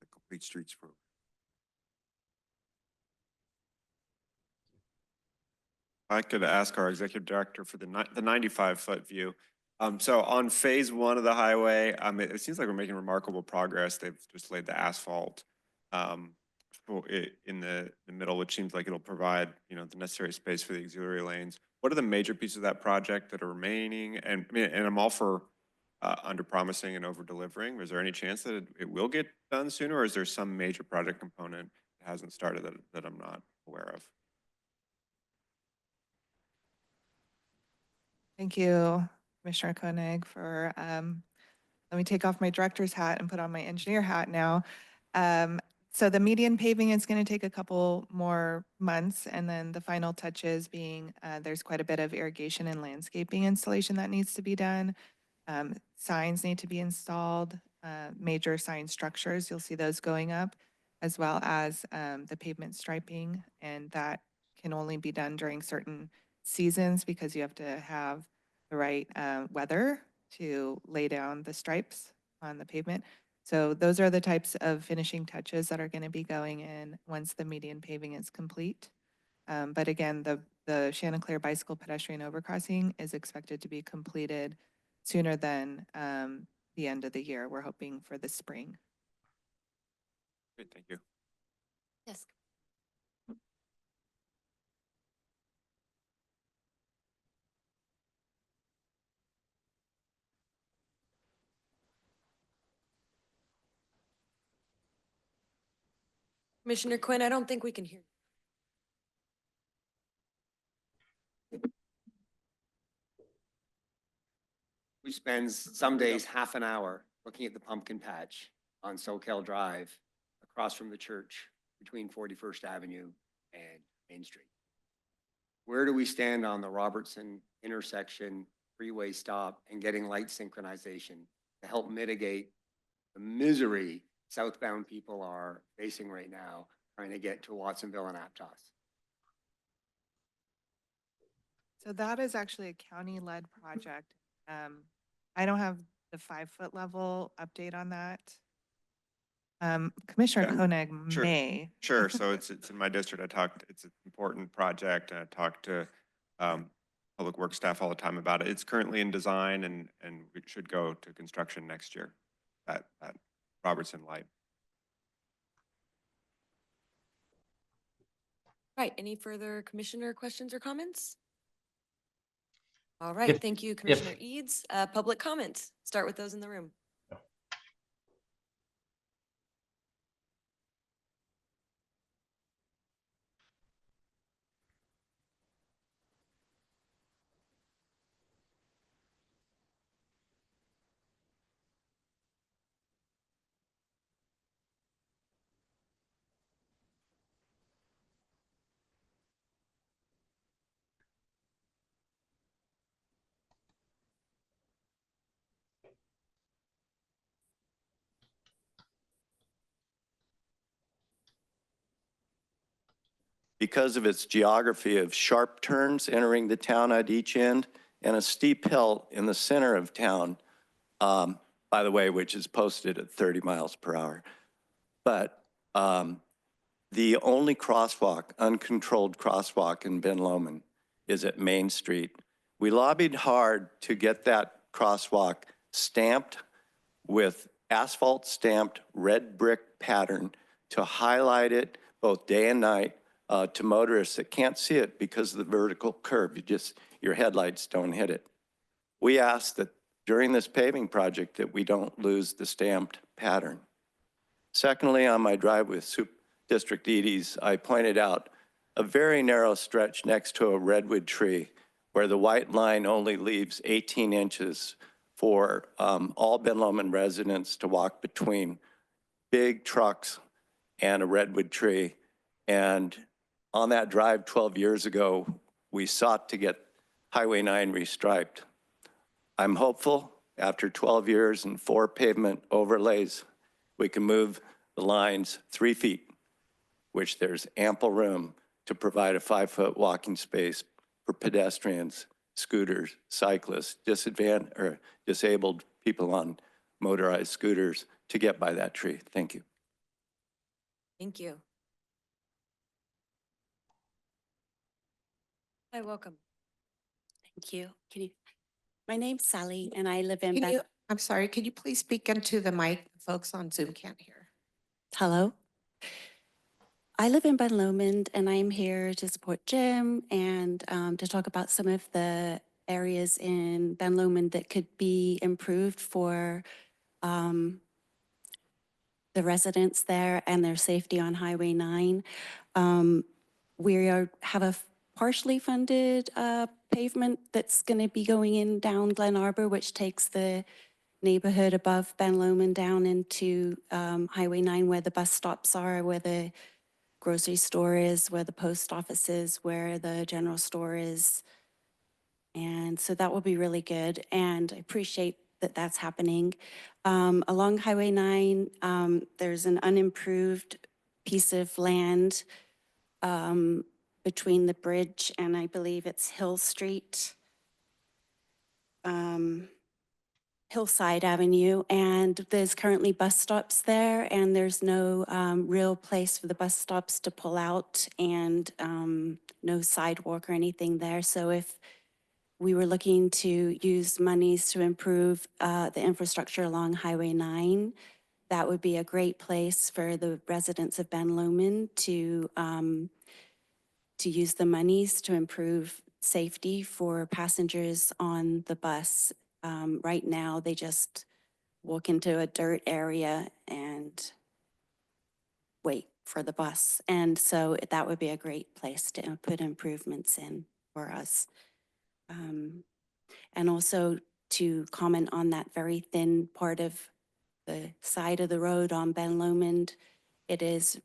the Complete Streets program. I could ask our executive director for the 95-foot view. So on phase one of the highway, it seems like we're making remarkable progress. They've just laid the asphalt in the middle, which seems like it'll provide, the necessary space for the auxiliary lanes. What are the major pieces of that project that are remaining? And I'm all for under promising and over delivering. Is there any chance that it will get done sooner, or is there some major project component that hasn't started that I'm not aware of? Thank you, Commissioner Koenig, for, let me take off my director's hat and put on my engineer hat now. So the median paving is going to take a couple more months, and then the final touches being there's quite a bit of irrigation and landscaping installation that needs to be done. Signs need to be installed, major sign structures, you'll see those going up, as well as the pavement striping, and that can only be done during certain seasons because you have to have the right weather to lay down the stripes on the pavement. So those are the types of finishing touches that are going to be going in once the median paving is complete. But again, the Chanticleer bicycle pedestrian overcrossing is expected to be completed sooner than the end of the year. We're hoping for the spring. Great, thank you. Yes. Commissioner Quinn, I don't think we can hear you. We spend some days half an hour looking at the pumpkin patch on Soquel Drive across from the church between 41st Avenue and Main Street. Where do we stand on the Robertson intersection freeway stop and getting light synchronization to help mitigate the misery southbound people are facing right now trying to get to Watsonville and Aptos? So that is actually a county-led project. I don't have the 5-foot level update on that. Commissioner Yeah, Koenig sure. may. Sure, so it's in my district. It's an important project, and I talk to public works staff all the time about it. It's currently in design, and we should go to construction next year, that Robertson Light. Right, any further commissioner questions or comments? All right, thank you, Commissioner Eads. Public comments, start with those in the room. Because of its geography of sharp turns entering the town at each end and a steep hill in the center of town, by the way, which is posted at 30 miles per hour. But the only crosswalk, uncontrolled crosswalk in Ben Lomond is at Main Street. We lobbied hard to get that crosswalk stamped with asphalt stamped red brick pattern to highlight it both day and night to motorists that can't see it because of the vertical curve. Your headlights don't hit it. We ask that during this paving project that we don't lose the stamped pattern. Secondly, on my drive with District Edie's, I pointed out a very narrow stretch next to a redwood tree where the white line only leaves 18 inches for all Ben Lomond residents to walk between big trucks and a redwood tree. And on that drive 12 years ago, we sought to get Highway 9 restriped. I'm hopeful after 12 years and 4 pavement overlays, we can move the lines 3 feet, which there's ample room to provide a 5-foot walking space for pedestrians, scooters, cyclists, disabled people on motorized scooters to get by that tree. Thank you. Thank you. Hi, welcome. Thank you. My name's Sally and I live in Can Ben. you, I'm sorry, could you please speak into the mic? Folks on Zoom can't hear. Hello. I live in Ben Lomond and I'm here to support Jim and to talk about some of the areas in Ben Lomond that could be improved for the residents there and their safety on Highway 9. Have a partially funded pavement that's going to be going in down Glen Arbor, which takes the neighborhood above Ben Lomond down into Highway 9 where the bus stops are, where the grocery store is, where the post office is, where the general store is. And so that will be really good. And I appreciate that that's happening. Along Highway 9, there's an unimproved piece of land between the bridge and I believe it's Hill Street, Hillside Avenue. And there's currently bus stops there and there's no real place for the bus stops to pull out and no sidewalk or anything there. So if we were looking to use monies to improve the infrastructure along Highway 9. That would be a great place for the residents of Ben Lomond to use the monies to improve safety for passengers on the bus. Right now, they just walk into a dirt area and wait for the bus. And so that would be a great place to put improvements in for us. And also to comment on that very thin part of the side of the road on Ben Lomond. It is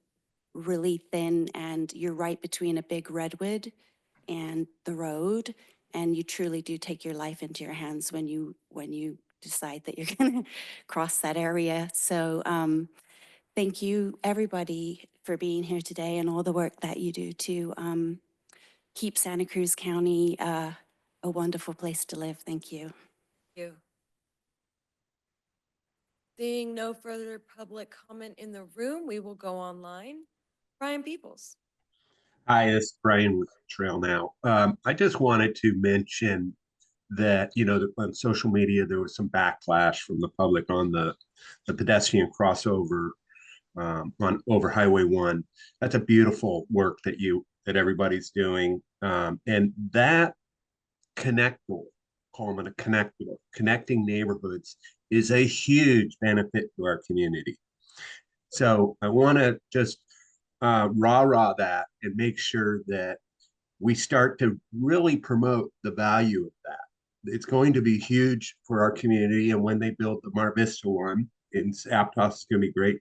really thin and you're right between a big redwood and the road. And you truly do take your life into your hands when you decide that you're gonna cross that area. So thank you everybody for being here today and all the work that you do to keep Santa Cruz County a wonderful place to live. Thank you. Thank you. Seeing no further public comment in the room, we will go online. Brian Peoples. Hi, this is Brian with Trail Now. I just wanted to mention that, on social media, there was some backlash from the public on the pedestrian crossover on over Highway 1. That's a beautiful work that everybody's doing. And that connector, call it a connector, connecting neighborhoods is a huge benefit to our community. So I want to just rah that and make sure that we start to really promote the value of that. It's going to be huge for our community. And when they build the Mar Vista one in Aptos, it's going to be great.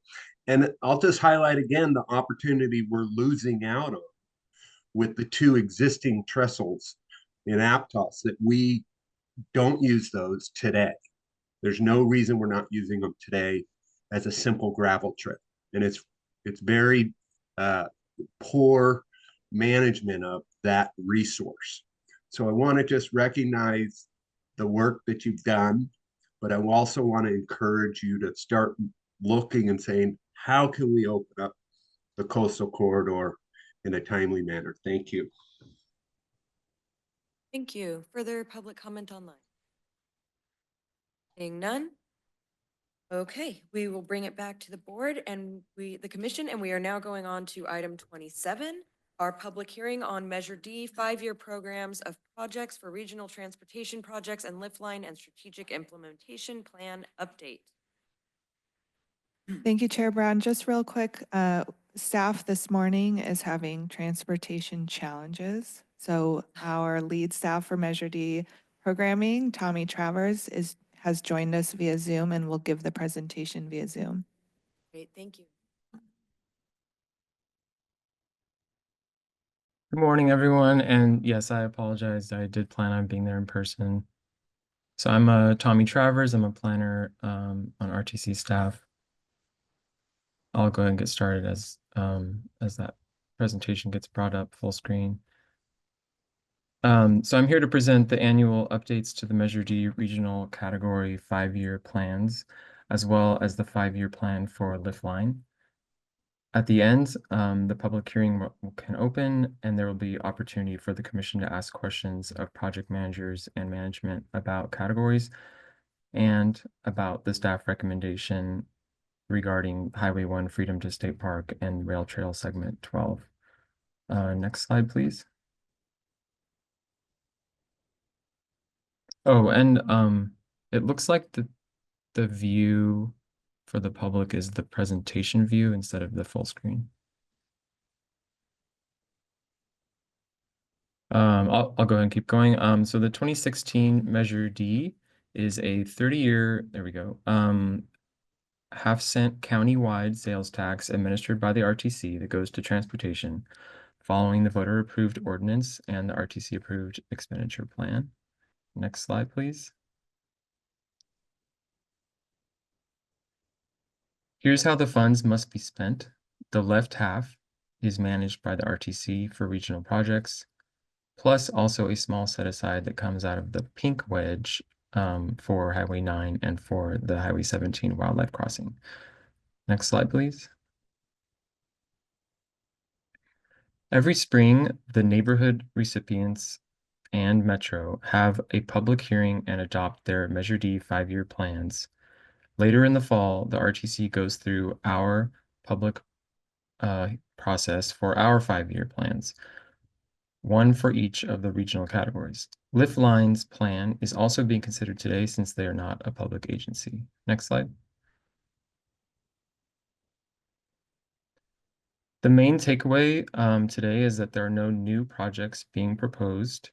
And I'll just highlight again the opportunity we're losing out on with the two existing trestles in Aptos that we don't use those today. There's no reason we're not using them today as a simple gravel trip. And it's very poor management of that resource. So I want to just recognize the work that you've done, but I also want to encourage you to start looking and saying, how can we open up the coastal corridor in a timely manner? Thank you. Thank you. Further public comment online? Seeing none? Okay, we will bring it back to the board and the commission, and we are now going on to item 27, our public hearing on Measure D, 5-year programs of projects for regional transportation projects and lift line and strategic implementation plan update. Thank you, Chair Brown. Just real quick, staff this morning is having transportation challenges. So our lead staff for Measure D programming, Tommy Travers, has joined us via Zoom and will give the presentation via Zoom. Great, thank you. Good morning, everyone. And yes, I apologize. I did plan on being there in person. So I'm Tommy Travers. I'm a planner on RTC staff. I'll go ahead and get started as that presentation gets brought up full screen. So I'm here to present the annual updates to the Measure D regional category 5-year plans, as well as the 5-year plan for lift line. At the end, the public hearing can open and there will be opportunity for the commission to ask questions of project managers and management about categories and about the staff recommendation regarding Highway 1 Freedom to State Park and Rail Trail Segment 12. Next slide, please. Oh, and it looks like the view for the public is the presentation view instead of the full screen. I'll go ahead and keep going. So the 2016 Measure D is a 30-year, there we go, half-cent county-wide sales tax administered by the RTC that goes to transportation following the voter-approved ordinance and the RTC-approved expenditure plan. Next slide, please. Here's how the funds must be spent. The left half is managed by the RTC for regional projects, plus also a small set aside that comes out of the pink wedge for Highway 9 and for the Highway 17 wildlife crossing. Next slide, please. Every spring, the neighborhood recipients and Metro have a public hearing and adopt their Measure D 5-year plans. Later in the fall, the RTC goes through our public process for our 5-year plans, one for each of the regional categories. Lift Line's plan is also being considered today since they are not a public agency. Next slide. The main takeaway today is that there are no new projects being proposed.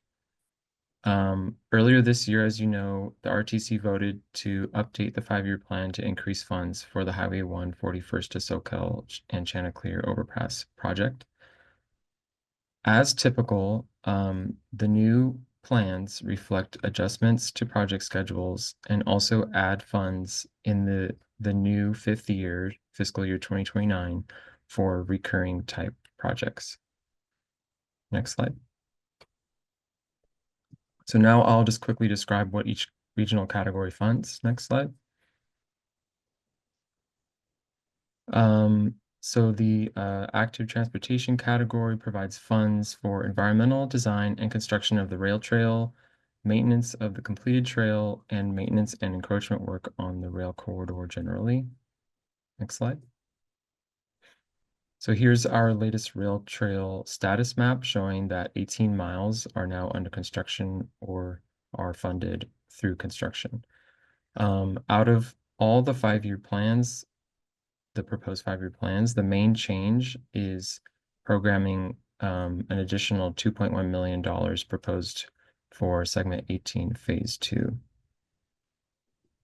Earlier this year, as you know, the RTC voted to update the 5-year plan to increase funds for the Highway 1 41st to Soquel and Chanticleer Overpass project. As typical, the new plans reflect adjustments to project schedules and also add funds in the new 5th year, fiscal year 2029, for recurring type projects. Next slide. So now I'll just quickly describe what each regional category funds. Next slide. So the active transportation category provides funds for environmental design and construction of the rail trail, maintenance of the completed trail, and maintenance and encroachment work on the rail corridor generally. Next slide. So here's our latest rail trail status map showing that 18 miles are now under construction or are funded through construction. Out of all the 5-year plans, the proposed 5-year plans, the main change is programming an additional $2.1 million proposed for segment 18, phase 2.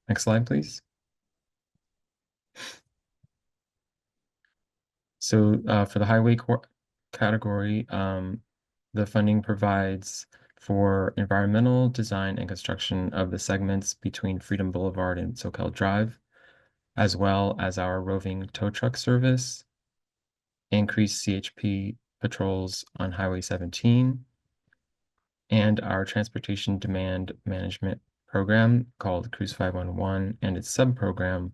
Next slide, please. So for the highway category, the funding provides for environmental design and construction of the segments between Freedom Boulevard and Soquel Drive, as well as our roving tow truck service, increased CHP patrols on Highway 17, and our transportation demand management program called Cruz 511 and its sub-program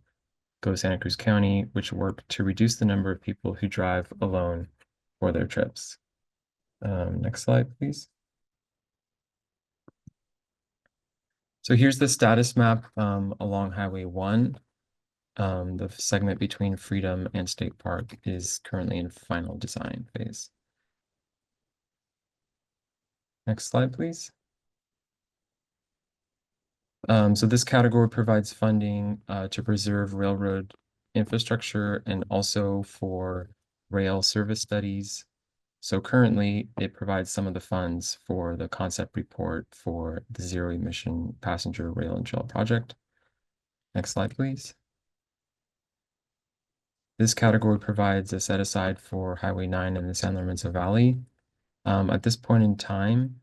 Go Santa Cruz County, which work to reduce the number of people who drive alone for their trips. Next slide, please. So here's the status map along Highway 1. The segment between Freedom and State Park is currently in final design phase. Next slide, please. So this category provides funding to preserve railroad infrastructure and also for rail service studies. So currently, it provides some of the funds for the concept report for the zero emission passenger rail and trail project. Next slide, please. This category provides a set aside for Highway 9 in the San Lorenzo Valley. At this point in time,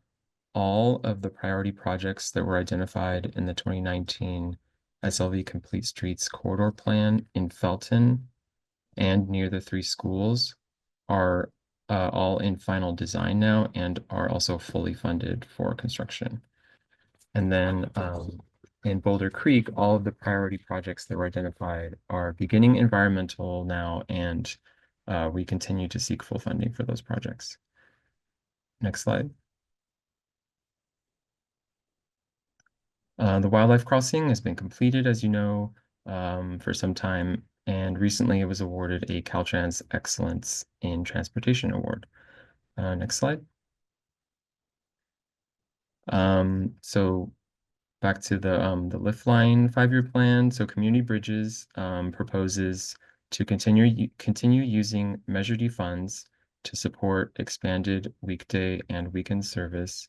all of the priority projects that were identified in the 2019 SLV Complete Streets Corridor Plan in Felton and near the 3 schools are all in final design now and are also fully funded for construction. And then in Boulder Creek, all of the priority projects that were identified are beginning environmental now and we continue to seek full funding for those projects. Next slide. The wildlife crossing has been completed, as you know, for some time, and recently it was awarded a Caltrans Excellence in Transportation Award. Next slide. So back to the lift line 5-year plan. So Community Bridges proposes to continue using Measure D funds to support expanded weekday and weekend service,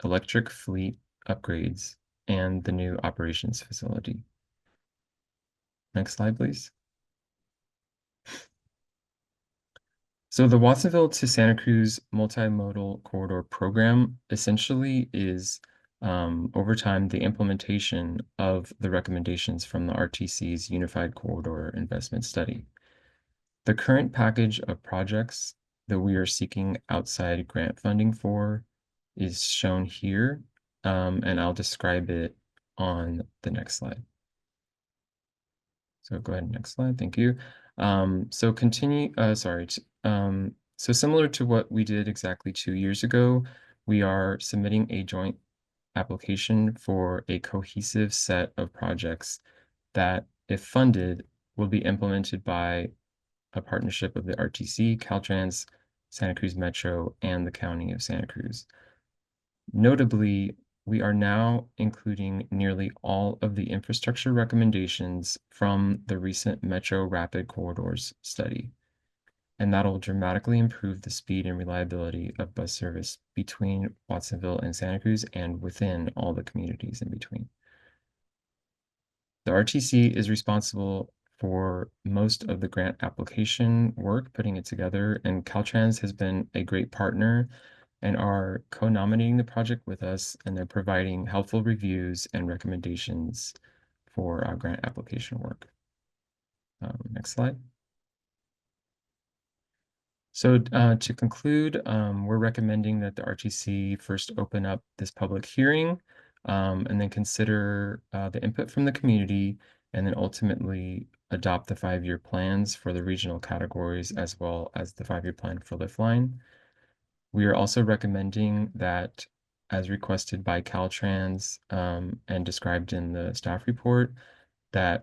electric fleet upgrades, and the new operations facility. Next slide, please. So the Watsonville to Santa Cruz multimodal corridor program essentially is over time the implementation of the recommendations from the RTC's Unified Corridor Investment Study. The current package of projects that we are seeking outside grant funding for is shown here, and I'll describe it on the next slide. So go ahead, next slide, thank you. So similar to what we did exactly 2 years ago, we are submitting a joint application for a cohesive set of projects that, if funded, will be implemented by a partnership of the RTC, Caltrans, Santa Cruz Metro, and the County of Santa Cruz. Notably, we are now including nearly all of the infrastructure recommendations from the recent Metro Rapid Corridors study, and that'll dramatically improve the speed and reliability of bus service between Watsonville and Santa Cruz and within all the communities in between. The RTC is responsible for most of the grant application work, putting it together, and Caltrans has been a great partner and are co-nominating the project with us, and they're providing helpful reviews and recommendations for our grant application work. Next slide. So to conclude, we're recommending that the RTC first open up this public hearing and then consider the input from the community, and then ultimately adopt the 5-year plans for the regional categories as well as the 5-year plan for Liftline. We are also recommending that, as requested by Caltrans and described in the staff report, that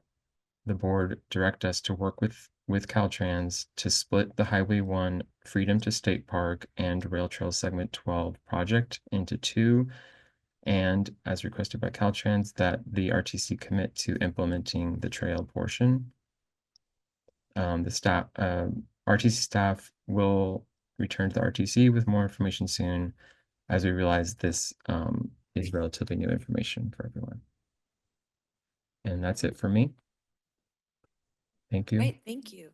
the board direct us to work with Caltrans to split the Highway 1 Freedom to State Park and Rail Trail Segment 12 project into 2, and as requested by Caltrans, that the RTC commit to implementing the trail portion. RTC staff will return to the RTC with more information soon, as we realize this is relatively new information for everyone. And that's it for me. Thank you. Right, thank you.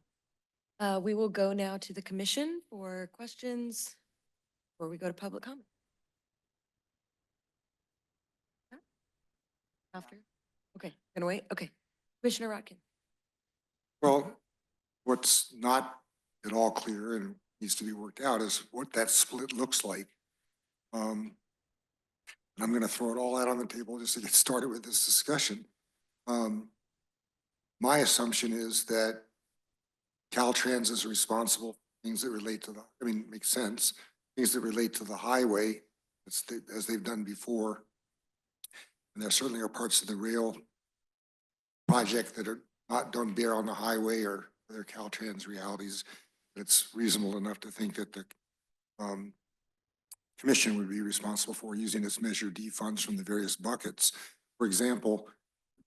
We will go now to the commission for questions before we go to public comment. After? Okay, gonna wait? Okay. Commissioner Rotkin. Well, what's not at all clear and needs to be worked out is what that split looks like. And I'm going to throw it all out on the table just to get started with this discussion. My assumption is that Caltrans is responsible for things that relate to makes sense, things that relate to the highway, as they've done before. And there certainly are parts of the rail project that don't bear on the highway or other Caltrans realities. It's reasonable enough to think that the commission would be responsible for using its Measure D funds from the various buckets. For example,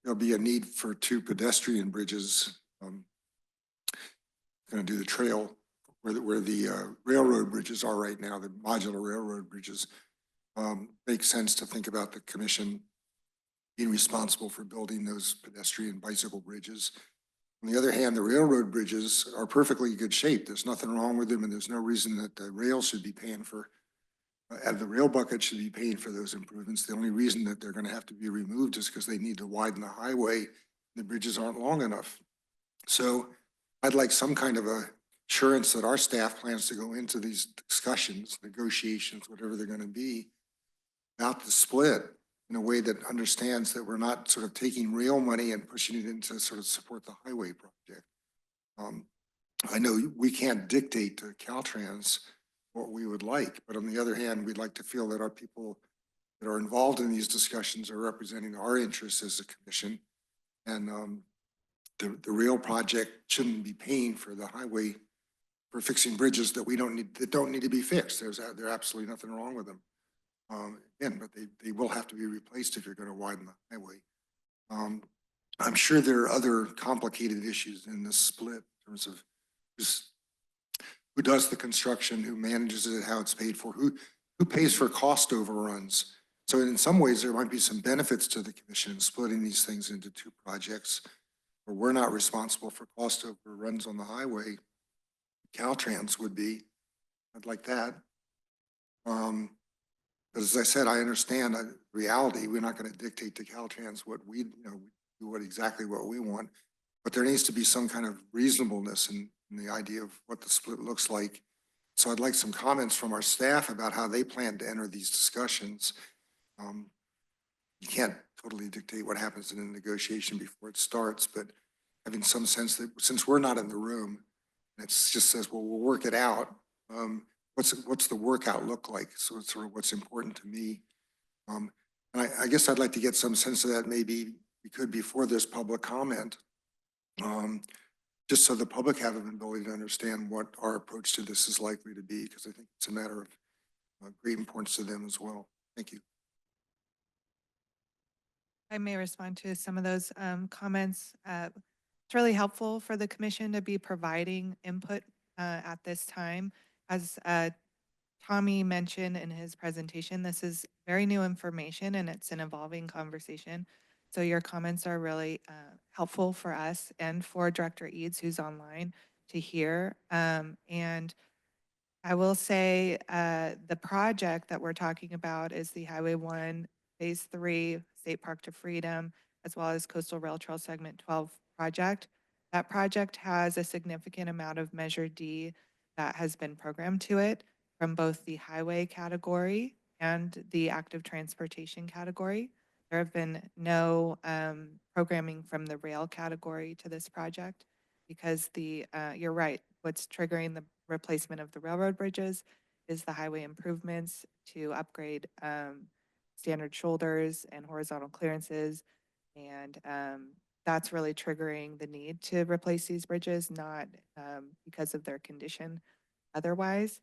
there'll be a need for 2 pedestrian bridges. Going to do the trail where the railroad bridges are right now, the modular railroad bridges. Makes sense to think about the commission being responsible for building those pedestrian bicycle bridges. On the other hand, the railroad bridges are perfectly good shape. There's nothing wrong with them, and there's no reason that the rail should be paying for, the rail bucket should be paying for those improvements. The only reason that they're going to have to be removed is because they need to widen the highway. The bridges aren't long enough. So I'd like some kind of assurance that our staff plans to go into these discussions, negotiations, whatever they're going to be, about the split in a way that understands that we're not sort of taking rail money and pushing it into sort of support the highway project. I know we can't dictate to Caltrans what we would like, but on the other hand, we'd like to feel that our people that are involved in these discussions are representing our interests as a commission. And the rail project shouldn't be paying for the highway, for fixing bridges that don't need to be fixed. There's absolutely nothing wrong with them. Again, but they will have to be replaced if you're going to widen the highway. I'm sure there are other complicated issues in this split in terms of who does the construction, who manages it, how it's paid for, who pays for cost overruns. So in some ways, there might be some benefits to the commission in splitting these things into two projects where we're not responsible for cost overruns on the highway. Caltrans would be. I'd like that. But as I said, I understand reality. We're not going to dictate to Caltrans what we, do exactly what we want. But there needs to be some kind of reasonableness in the idea of what the split looks like. So I'd like some comments from our staff about how they plan to enter these discussions. You can't totally dictate what happens in a negotiation before it starts, but having some sense that since we're not in the room, it just says, well, we'll work it out. What's the workout look like? So it's sort of what's important to me. And I guess I'd like to get some sense of that maybe we could before this public comment, just so the public have an ability to understand what our approach to this is likely to be, because I think it's a matter of great importance to them as well. Thank you. I may respond to some of those comments. It's really helpful for the commission to be providing input at this time. As Tommy mentioned in his presentation, this is very new information and it's an evolving conversation. So your comments are really helpful for us and for Director Eads, who's online, to hear. And I will say the project that we're talking about is the Highway 1 Phase 3 State Park to Freedom, as well as Coastal Rail Trail Segment 12 project. That project has a significant amount of Measure D that has been programmed to it from both the highway category and the active transportation category. There have been no programming from the rail category to this project because you're right, what's triggering the replacement of the railroad bridges is the highway improvements to upgrade standard shoulders and horizontal clearances. And that's really triggering the need to replace these bridges, not because of their condition otherwise.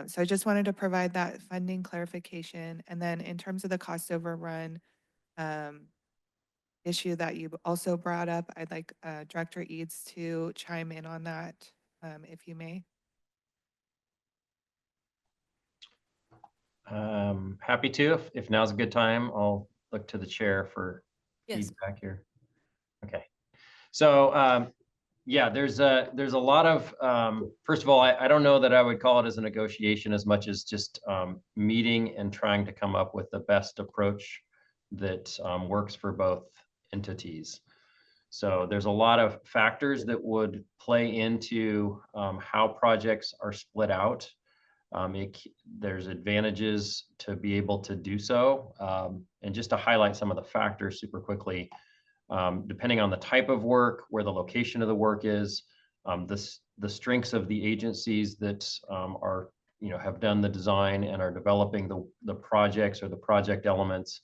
So I just wanted to provide that funding clarification. And then in terms of the cost overrun issue that you also brought up, I'd like Director Eads to chime in on that, if you may. Happy to. If now's a good time, I'll look to the chair for Yes. feedback here. Okay. So yeah, there's a lot of first of all, I don't know that I would call it as a negotiation as much as just meeting and trying to come up with the best approach that works for both entities. So there's a lot of factors that would play into how projects are split out. There's advantages to be able to do so. And just to highlight some of the factors super quickly, depending on the type of work, where the location of the work is, the strengths of the agencies that are, have done the design and are developing the projects or the project elements,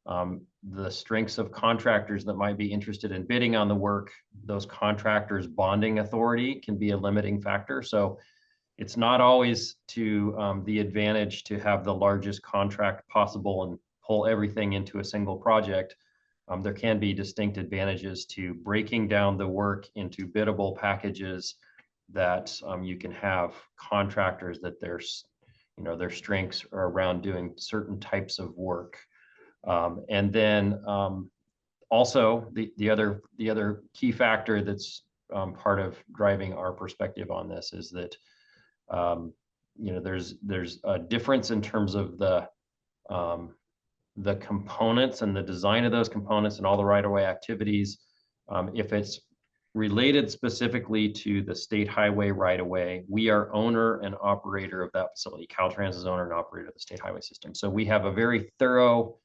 the strengths of contractors that might be interested in bidding on the work, those contractors' bonding authority can be a limiting factor. So it's not always to the advantage to have the largest contract possible and pull everything into a single project. There can be distinct advantages to breaking down the work into biddable packages that you can have contractors that their strengths are around doing certain types of work. And then also the other key factor that's part of driving our perspective on this is that there's a difference in terms of the components and the design of those components and all the right-of-way activities. If it's related specifically to the state highway right-of-way, we are owner and operator of that facility. Caltrans is owner and operator of the state highway system. So we have a very thorough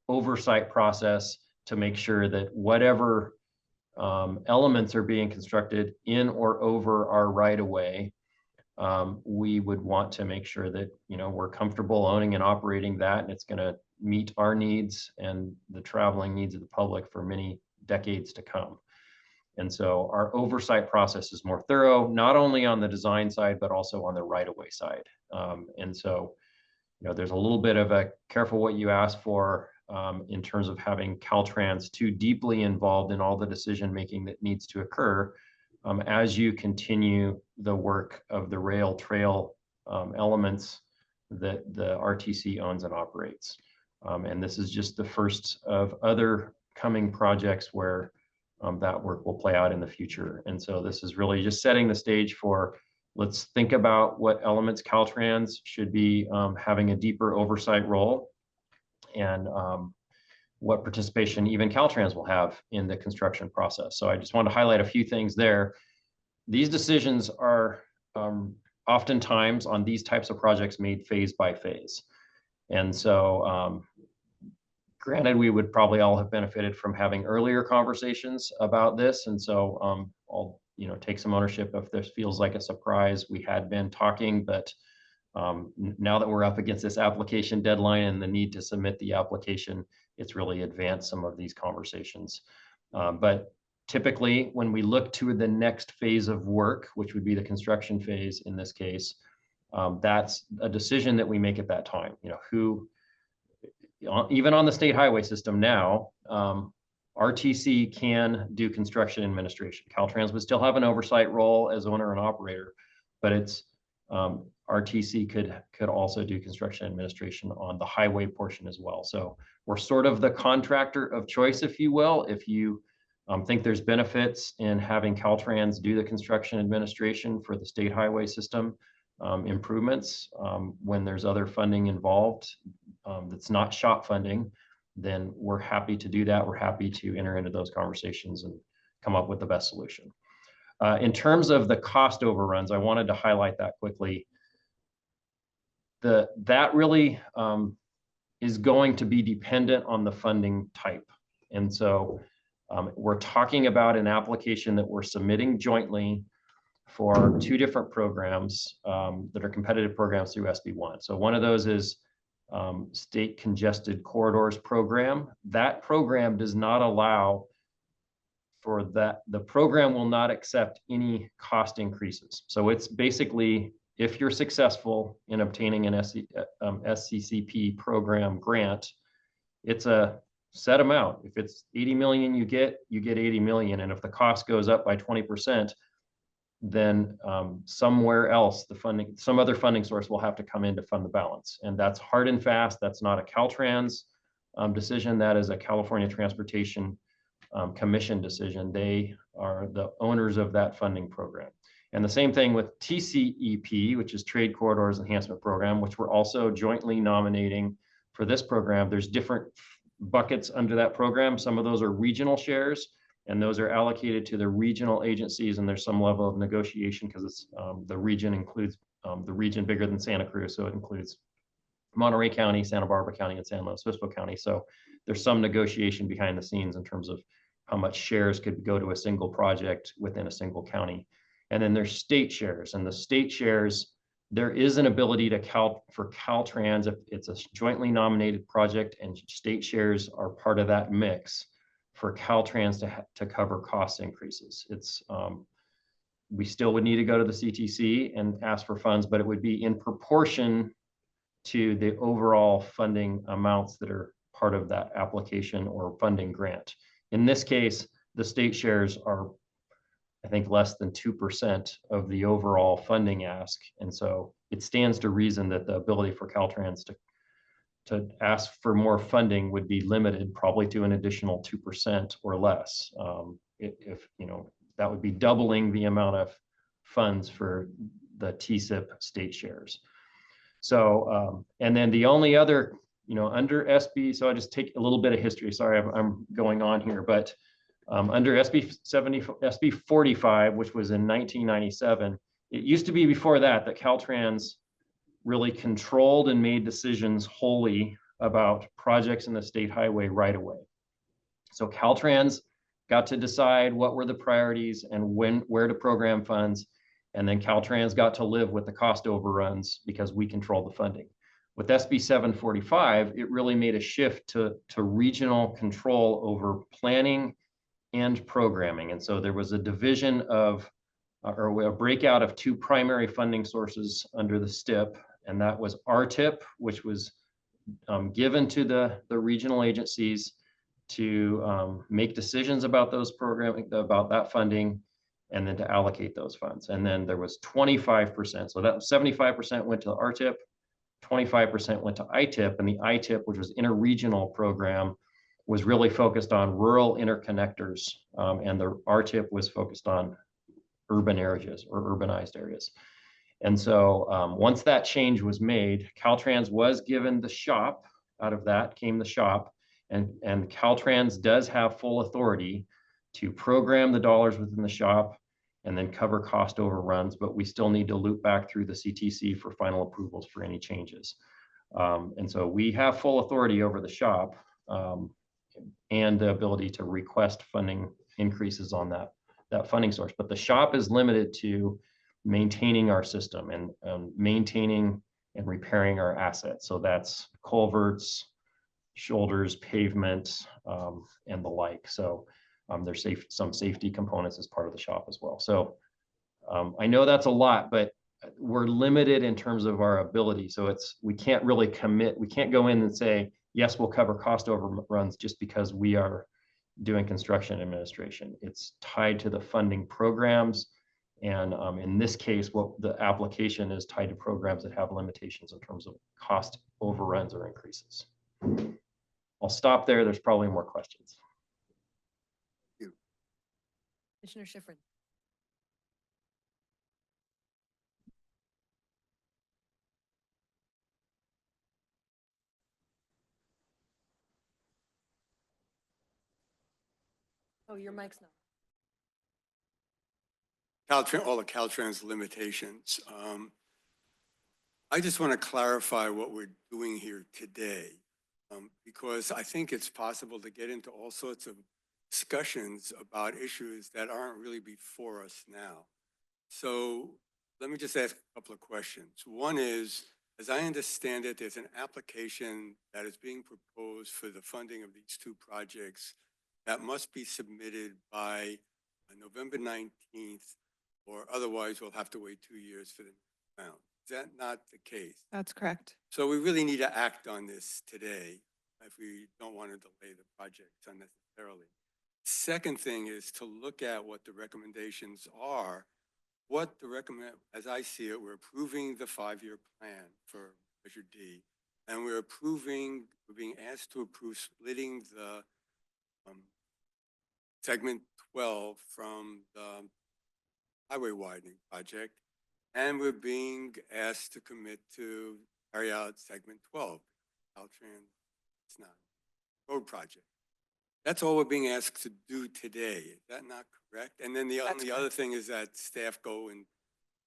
oversight process to make sure that whatever elements are being constructed in or over our right of way, we would want to make sure that, you know, we're comfortable owning and operating that, and it's going to meet our needs and the traveling needs of the public for many decades to come. And so our oversight process is more thorough, not only on the design side, but also on the right-of-way side. And so, you know, there's a little bit of a careful what you ask for in terms of having Caltrans too deeply involved in all the decision-making that needs to occur as you continue the work of the rail trail elements that the RTC owns and operates. And this is just the first of other coming projects where that work will play out in the future. And so this is really just setting the stage for, let's think about what elements Caltrans should be having a deeper oversight role, and what participation even Caltrans will have in the construction process. So I just want to highlight a few things there. These decisions are oftentimes on these types of projects made phase by phase. And so granted, we would probably all have benefited from having earlier conversations about this. And so I'll, you know, take some ownership if this feels like a surprise. We had been talking, but now that we're up against this application deadline and the need to submit the application, it's really advanced some of these conversations. But typically, when we look to the next phase of work, which would be the construction phase in this case, that's a decision that we make at that time. You know, who, even on the state highway system now, RTC can do construction administration. Caltrans would still have an oversight role as owner and operator, but it's RTC could also do construction administration on the highway portion as well. So we're sort of the contractor of choice, if you will. If you think there's benefits in having Caltrans do the construction administration for the state highway system improvements, when there's other funding involved that's not SHOP funding, then we're happy to do that. We're happy to enter into those conversations and come up with the best solution. In terms of the cost overruns, I wanted to highlight that quickly. That really is going to be dependent on the funding type. And so we're talking about an application that we're submitting jointly for two different programs that are competitive programs through SB1. So one of those is State Congested Corridors Program. That program does not allow for that. The program will not accept any cost increases. So it's basically, if you're successful in obtaining an SCCP program grant, it's a set amount. If it's 80 million you get 80 million. And if the cost goes up by 20%, then somewhere else, some other funding source will have to come in to fund the balance. And that's hard and fast. That's not a Caltrans decision. That is a California Transportation Commission decision. They are the owners of that funding program. And the same thing with TCEP, which is Trade Corridors Enhancement Program, which we're also jointly nominating for this program. There's different buckets under that program. Some of those are regional shares, and those are allocated to the regional agencies, and there's some level of negotiation because it's the region includes the region bigger than Santa Cruz, so it includes Monterey County, Santa Barbara County, and San Luis Obispo County. So there's some negotiation behind the scenes in terms of how much shares could go to a single project within a single county. And then there's state shares, and the state shares, there is an ability to for Caltrans, if it's a jointly nominated project and state shares are part of that mix, for Caltrans to cover cost increases. It's we still would need to go to the CTC and ask for funds, but it would be in proportion to the overall funding amounts that are part of that application or funding grant. In this case, the state shares are, I think, less than 2% of the overall funding ask. And so it stands to reason that the ability for Caltrans to ask for more funding would be limited probably to an additional 2% or less. If you know, that would be doubling the amount of funds for the TCIP state shares. So, and then the only other, you know, under SB, so I just take a little bit of history. Sorry, I'm going on here, but under SB 45, which was in 1997, it used to be before that Caltrans really controlled and made decisions wholly about projects in the state highway right away. So Caltrans got to decide what were the priorities and where to program funds. And then Caltrans got to live with the cost overruns because we control the funding. With SB 745, it really made a shift to regional control over planning and programming. And so there was a division of, or a breakout of two primary funding sources under the STIP, and that was RTIP, which was given to the regional agencies to make decisions about those programming, about that funding, and then to allocate those funds. And then there was 25%. So that 75% went to the RTIP, 25% went to ITIP, and the ITIP, which was interregional program, was really focused on rural interconnectors, and the RTIP was focused on urban areas or urbanized areas. And so once that change was made, Caltrans was given the SHOP. Out of that came the SHOP, and Caltrans does have full authority to program the dollars within the SHOP and then cover cost overruns, but we still need to loop back through the CTC for final approvals for any changes. And so we have full authority over the SHOP and the ability to request funding increases on that funding source. But the SHOP is limited to maintaining our system and maintaining and repairing our assets. So that's culverts, shoulders, pavement, and the like. So there's some safety components as part of the SHOP as well. So I know that's a lot, but we're limited in terms of our ability. So we can't really commit. We can't go in and say, yes, we'll cover cost overruns just because we are doing construction administration. It's tied to the funding programs. And in this case, what the application is tied to programs that have limitations in terms of cost overruns or increases. I'll stop there. There's probably more questions. Commissioner Schifrin. Oh, your mic's not. All the Caltrans limitations. I just want to clarify what we're doing here today, because I think it's possible to get into all sorts of discussions about issues that aren't really before us now. So let me just ask a couple of questions. One is, as I understand it, there's an application that is being proposed for the funding of these two projects that must be submitted by November 19th, or otherwise we'll have to wait 2 years for the next round. Is that not the case? That's correct. So we really need to act on this today if we don't want to delay the project unnecessarily. Second thing is to look at what the recommendations are. As I see it, we're approving the 5-year plan for Measure D, and we're being asked to approve splitting the segment 12 from the highway widening project, and we're being asked to commit to carry out segment 12. Caltrans, it's not a road project. That's all we're being asked to do today. Is that not correct? And then the only other thing is that staff go and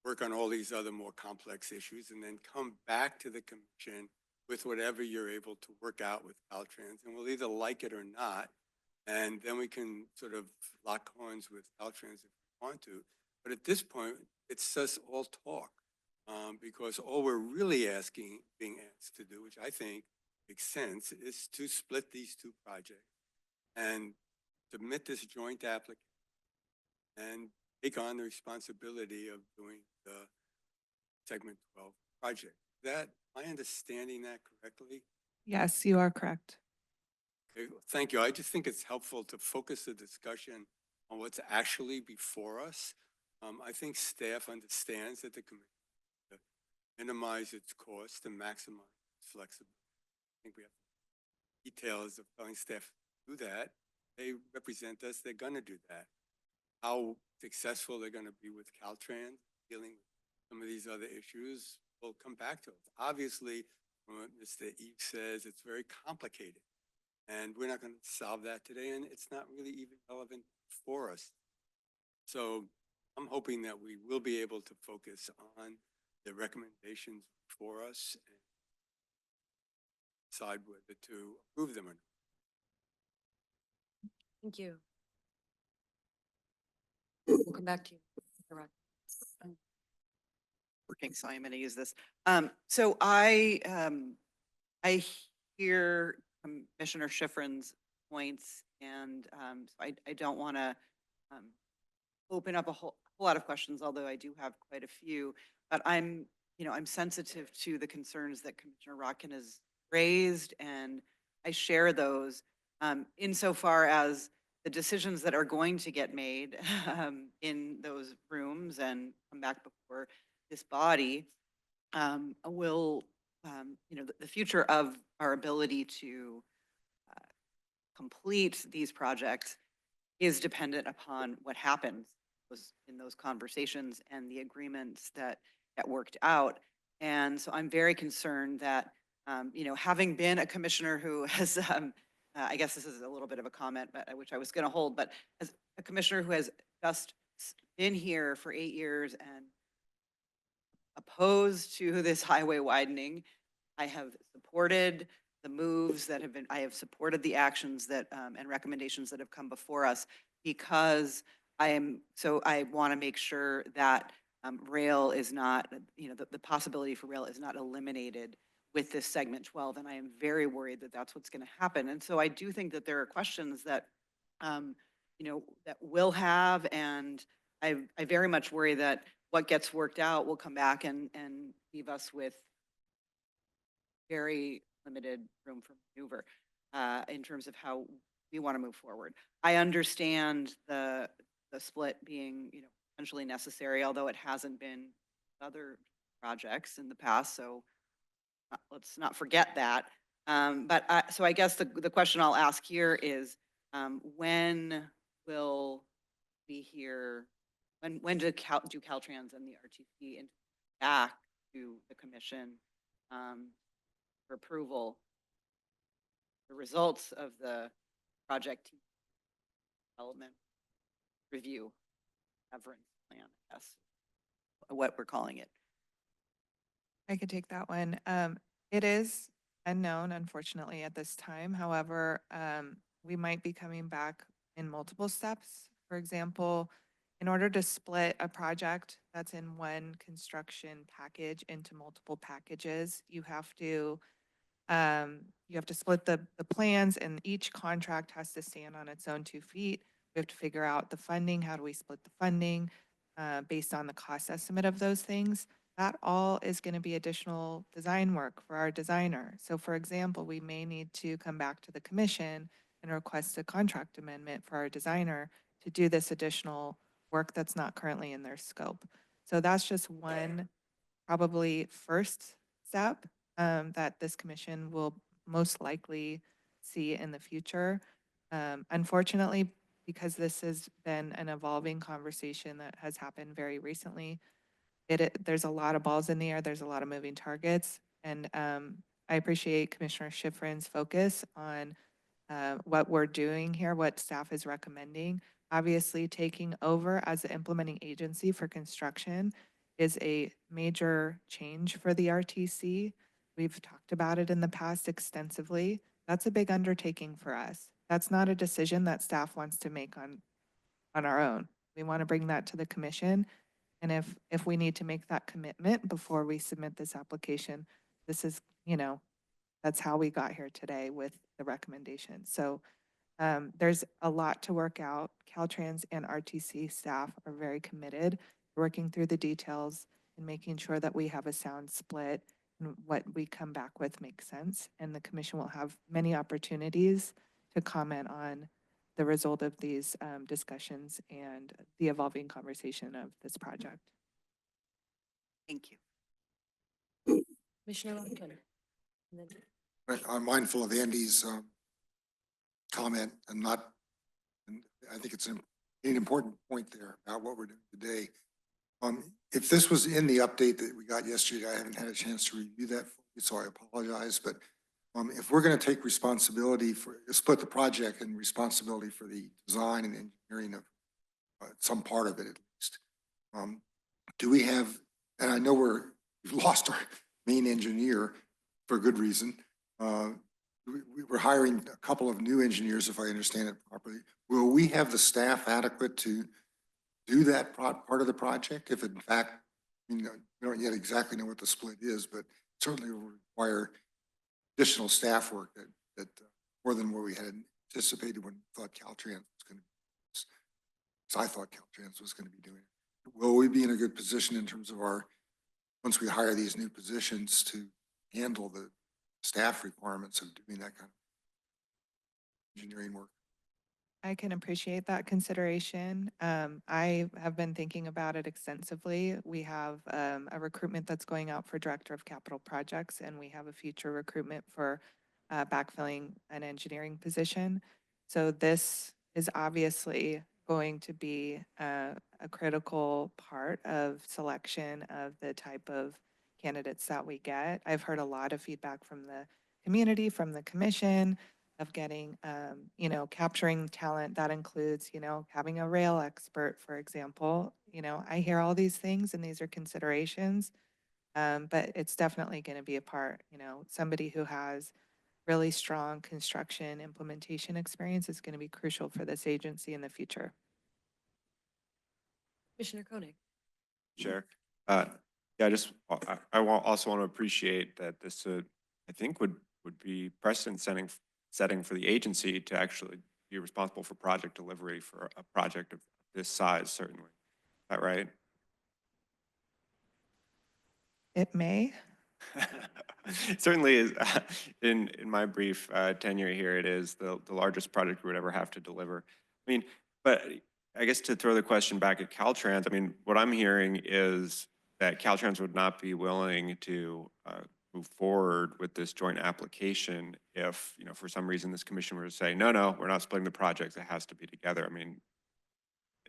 work on all these other more complex issues and then come back to the commission with whatever you're able to work out with Caltrans, and we'll either like it or not. And then we can sort of lock horns with Caltrans if we want to. But at this point, it's just all talk, because all we're really being asked to do, which I think makes sense, is to split these two projects and submit this joint application and take on the responsibility of doing the segment 12 project. Am I understanding that correctly? Yes, you are correct. Okay, well, thank you. I just think it's helpful to focus the discussion on what's actually before us. I think staff understands that the committee to minimize its cost and maximize its flexibility. I think we have details of telling staff to do that. They represent us. They're going to do that. How successful they're going to be with Caltrans dealing with some of these other issues will come back to us. Obviously, what Mr. Eve says, it's very complicated. And we're not going to solve that today, and it's not really even relevant for us. So I'm hoping that we will be able to focus on the recommendations for us and decide whether to approve them or not. Thank you. We'll come back to you. Mr. Rock. Working, so I'm going to use this. So I hear Commissioner Schifrin's points, and so I don't want to open up a whole lot of questions, although I do have quite a few. But I'm sensitive to the concerns that Commissioner Rotkin has raised, and I share those insofar as the decisions that are going to get made in those rooms and come back before this body will, the future of our ability to complete these projects is dependent upon what happens in those conversations and the agreements that worked out. And so I'm very concerned that, having been a commissioner who has, I guess this is a little bit of a comment, but which I was going to hold, but as a commissioner who has just been here for 8 years and opposed to this highway widening, I have supported the moves that have been, I have supported the actions that and recommendations that have come before us, because I want to make sure that rail is not, the possibility for rail is not eliminated with this segment 12. And I am very worried that that's what's going to happen. And so I do think that there are questions that, that we'll have. And I very much worry that what gets worked out will come back and leave us with very limited room for maneuver in terms of how we want to move forward. I understand the split being, potentially necessary, although it hasn't been other projects in the past. So let's not forget that. So I guess the question I'll ask here is, when will we hear? When do Caltrans and the RTC back to the commission for approval the results of the project development review severance plan, I guess, what we're calling it? I could take that one. It is unknown, unfortunately, at this time. However, we might be coming back in multiple steps. For example, in order to split a project that's in one construction package into multiple packages, you have to split the plans, and each contract has to stand on its own 2 feet. We have to figure out the funding. How do we split the funding based on the cost estimate of those things? That all is going to be additional design work for our designer. So for example, we may need to come back to the commission and request a contract amendment for our designer to do this additional work that's not currently in their scope. So that's just one probably first step that this commission will most likely see in the future. Unfortunately, because this has been an evolving conversation that has happened very recently, there's a lot of balls in the air, there's a lot of moving targets, and I appreciate Commissioner Schifrin's focus on what we're doing here, what staff is recommending. Obviously, taking over as the implementing agency for construction is a major change for the RTC. We've talked about it in the past extensively. That's a big undertaking for us. That's not a decision that staff wants to make on our own. We want to bring that to the commission. And if we need to make that commitment before we submit this application, this is, that's how we got here today with the recommendation. So there's a lot to work out. Caltrans and RTC staff are very committed to working through the details and making sure that we have a sound split and what we come back with makes sense. And the commission will have many opportunities to comment on the result of these discussions and the evolving conversation of this project. Thank you. Commissioner Rotkin. And then- I'm mindful of Andy's comment and I think it's an important point there about what we're doing today. If this was in the update that we got yesterday, I haven't had a chance to review that, so I apologize. But if we're going to take responsibility for split the project and responsibility for the design and engineering of some part of it at least, do we have? And I know we've lost our main engineer for good reason. We're hiring a couple of new engineers, if I understand it properly. Will we have the staff adequate to do that part of the project if in fact, we don't yet exactly know what the split is, but certainly will require additional staff work that more than what we had anticipated when we thought Caltrans was going to be. So I thought Caltrans was going to be doing it. Will we be in a good position in terms of once we hire these new positions to handle the staff requirements of doing that kind of engineering work? I can appreciate that consideration. I have been thinking about it extensively. We have a recruitment that's going out for Director of Capital Projects, and we have a future recruitment for backfilling an engineering position. So this is obviously going to be a critical part of selection of the type of candidates that we get. I've heard a lot of feedback from the community, from the commission, of getting, capturing talent. That includes, having a rail expert, for example. I hear all these things and these are considerations, but it's definitely going to be a part, somebody who has really strong construction implementation experience is going to be crucial for this agency in the future. Commissioner Koenig. Chair. I also want to appreciate that this, I think would be precedent setting for the agency to actually be responsible for project delivery for a project of this size, certainly. Is that right? It may. Certainly is. In my brief tenure here, it is the largest project we would ever have to deliver. I mean, but I guess to throw the question back at Caltrans, I mean, what I'm hearing is that Caltrans would not be willing to move forward with this joint application if, for some reason this commission were to say, no, we're not splitting the projects, it has to be together. I mean,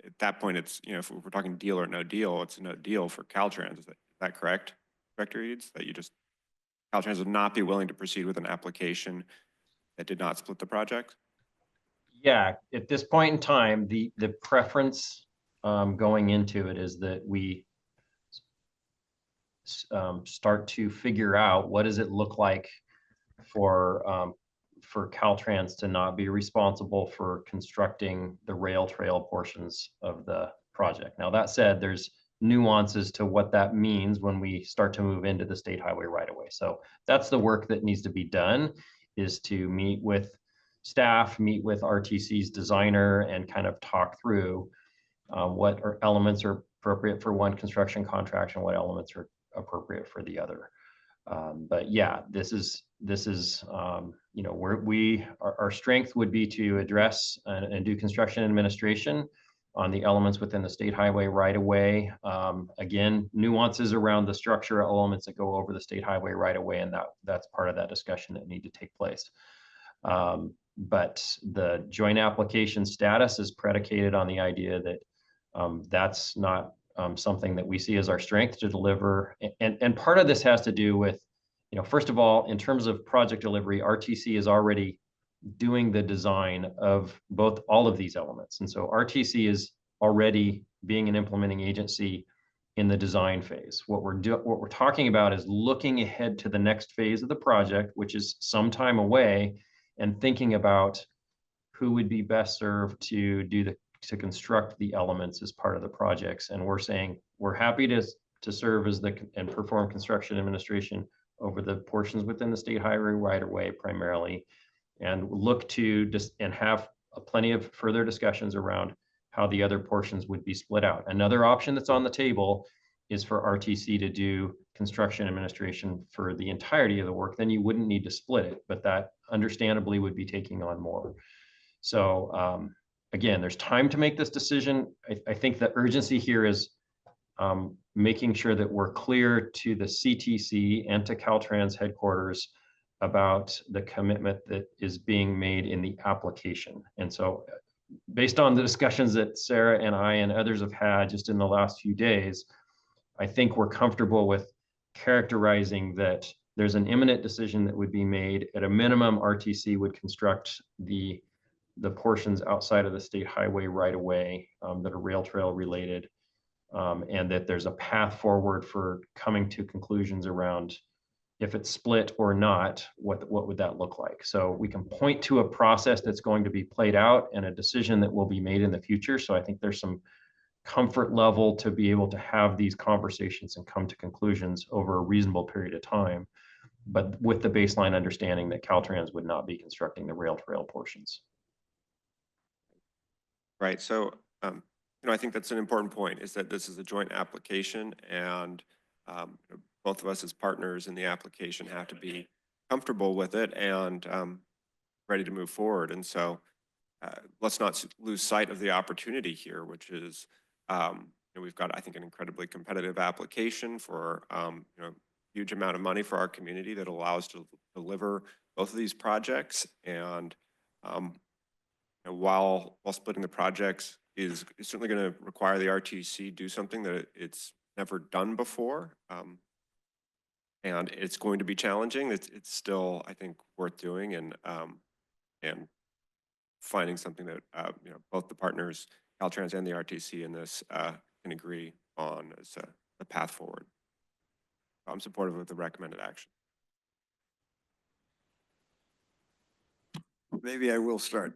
at that point, it's, if we're talking deal or no deal, it's a no deal for Caltrans. Is that correct, Director Eads? That Caltrans would not be willing to proceed with an application that did not split the project? Yeah, at this point in time, the preference going into it is that we start to figure out what does it look like for Caltrans to not be responsible for constructing the rail trail portions of the project. Now, that said, there's nuances to what that means when we start to move into the state highway right away. So that's the work that needs to be done, is to meet with staff, meet with RTC's designer, and kind of talk through what elements are appropriate for one construction contract and what elements are appropriate for the other. But yeah, this is our strength would be to address and do construction administration on the elements within the state highway right away. Again, nuances around the structure elements that go over the state highway right away, and that's part of that discussion that need to take place. But the joint application status is predicated on the idea that that's not something that we see as our strength to deliver. And part of this has to do with, first of all, in terms of project delivery, RTC is already doing the design of all of these elements. And so RTC is already being an implementing agency in the design phase. What we're talking about is looking ahead to the next phase of the project, which is some time away, and thinking about who would be best served to construct the elements as part of the projects. And we're saying we're happy to serve as and perform construction administration over the portions within the state highway right away primarily, and look to and have plenty of further discussions around how the other portions would be split out. Another option that's on the table is for RTC to do construction administration for the entirety of the work. Then you wouldn't need to split it, but that understandably would be taking on more. So again, there's time to make this decision. I think the urgency here is making sure that we're clear to the CTC and to Caltrans headquarters about the commitment that is being made in the application. And so based on the discussions that Sarah and I and others have had just in the last few days, I think we're comfortable with characterizing that there's an imminent decision that would be made. At a minimum, RTC would construct the portions outside of the state highway right away that are rail trail related, and that there's a path forward for coming to conclusions around if it's split or not, what would that look like? So we can point to a process that's going to be played out and a decision that will be made in the future. So I think there's some comfort level to be able to have these conversations and come to conclusions over a reasonable period of time, but with the baseline understanding that Caltrans would not be constructing the rail trail portions. Right. So, I think that's an important point, is that this is a joint application, and both of us as partners in the application have to be comfortable with it and ready to move forward. And so let's not lose sight of the opportunity here, which is, we've got, I think, an incredibly competitive application for, huge amount of money for our community that allows to deliver both of these projects. And while splitting the projects is certainly going to require the RTC do something that it's never done before, and it's going to be challenging, it's still, I think, worth doing, and finding something that both the partners, Caltrans and the RTC, in this can agree on as a path forward. I'm supportive of the recommended action. Maybe I will start.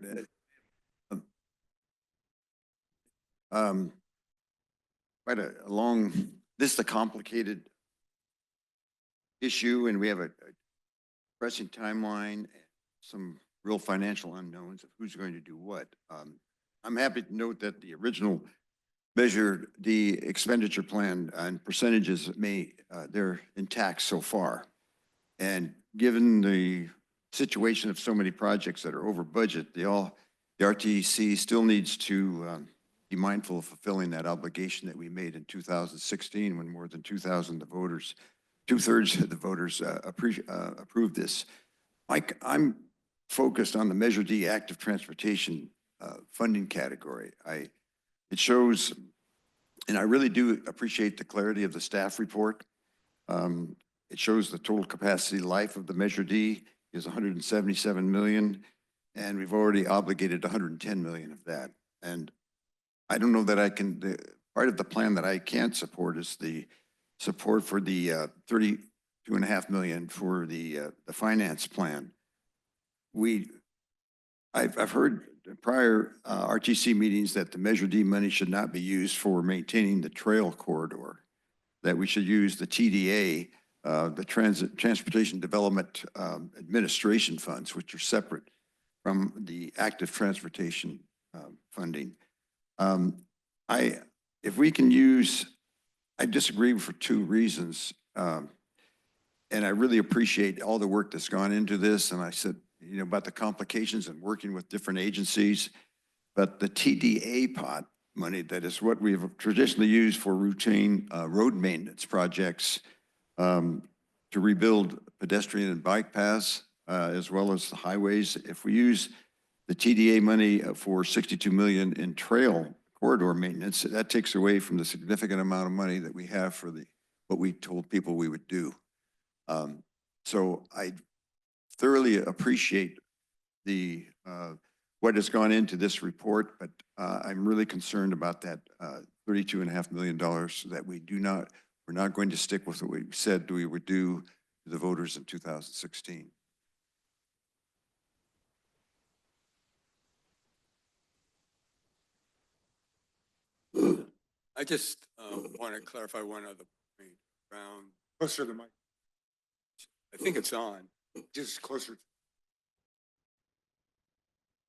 Quite a long, this is a complicated issue, and we have a pressing timeline and some real financial unknowns of who's going to do what. I'm happy to note that the original Measure D expenditure plan and percentages they're intact so far. And given the situation of so many projects that are over budget, the RTC still needs to be mindful of fulfilling that obligation that we made in 2016 when more than 2,000 the voters, 2/3 of the voters approved this. Mike, I'm focused on the Measure D active transportation funding category. It shows, and I really do appreciate the clarity of the staff report. It shows the total capacity life of the Measure D is 177 million, and we've already obligated 110 million of that. And I don't know that I can, part of the plan that I can't support is the support for the 32.5 million for the finance plan. I've heard prior RTC meetings that the Measure D money should not be used for maintaining the trail corridor, that we should use the TDA, the Transportation Development Administration funds, which are separate from the active transportation funding. If we can use, I disagree for two reasons. And I really appreciate all the work that's gone into this. And I said, about the complications and working with different agencies, but the TDA pot money, that is what we've traditionally used for routine road maintenance projects, to rebuild pedestrian and bike paths, as well as the highways. If we use the TDA money for 62 million in trail corridor maintenance, that takes away from the significant amount of money that we have for what we told people we would do. So I thoroughly appreciate what has gone into this report, but I'm really concerned about that $32.5 million that we're not going to stick with what we said we would do to the voters in 2016. I just want to clarify one other point around closer to the mic. I think it's on, just closer.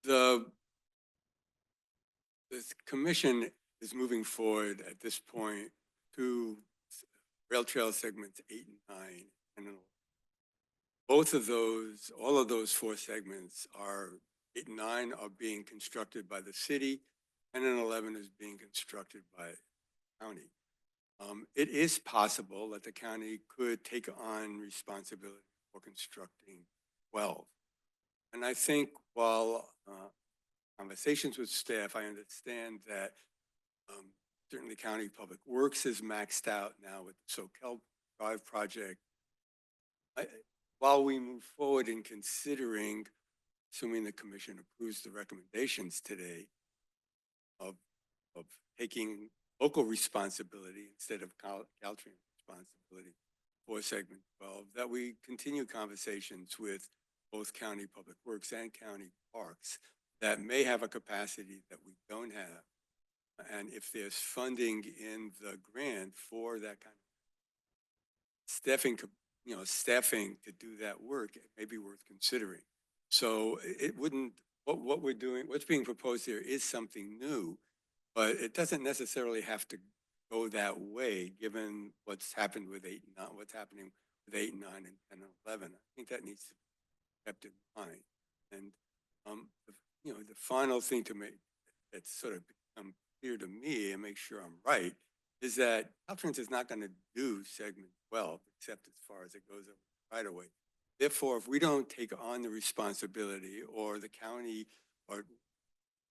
The commission is moving forward at this point to rail trail segments 8 and 9. And both of those, all of those 4 segments are 8 and 9 are being constructed by the city, and then 11 is being constructed by the county. It is possible that the county could take on responsibility for constructing 12. And I think while conversations with staff, I understand that certainly County Public Works is maxed out now with the Soquel Drive project. While we move forward in considering, assuming the commission approves the recommendations today of taking local responsibility instead of Caltrans responsibility for segment 12, that we continue conversations with both County Public Works and County Parks that may have a capacity that we don't have And if there's funding in the grant for that kind of staffing, staffing to do that work, it may be worth considering. So it wouldn't, what we're doing, what's being proposed here is something new, but it doesn't necessarily have to go that way, given what's happened with 8 and 9, what's happening with 8, 9, and 10, and 11. I think that needs to be kept in mind. And, the final thing to make that's sort of become clear to me and make sure I'm right is that Caltrans is not going to do segment 12, except as far as it goes right away. Therefore, if we don't take on the responsibility, or the county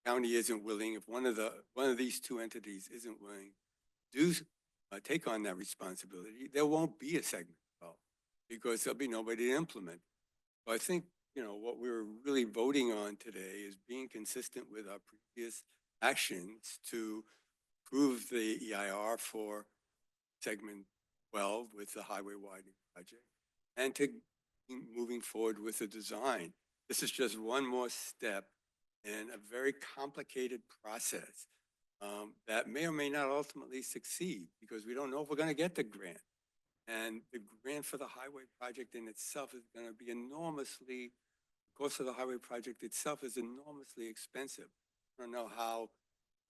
isn't willing, if one of these two entities isn't willing to take on that responsibility, there won't be a segment 12 because there'll be nobody to implement. So I think, what we're really voting on today is being consistent with our previous actions to approve the EIR for segment 12 with the highway widening project, and to moving forward with the design. This is just one more step in a very complicated process that may or may not ultimately succeed, because we don't know if we're going to get the grant. And the grant for the highway project in itself is going to be the cost of the highway project itself is enormously expensive. I don't know how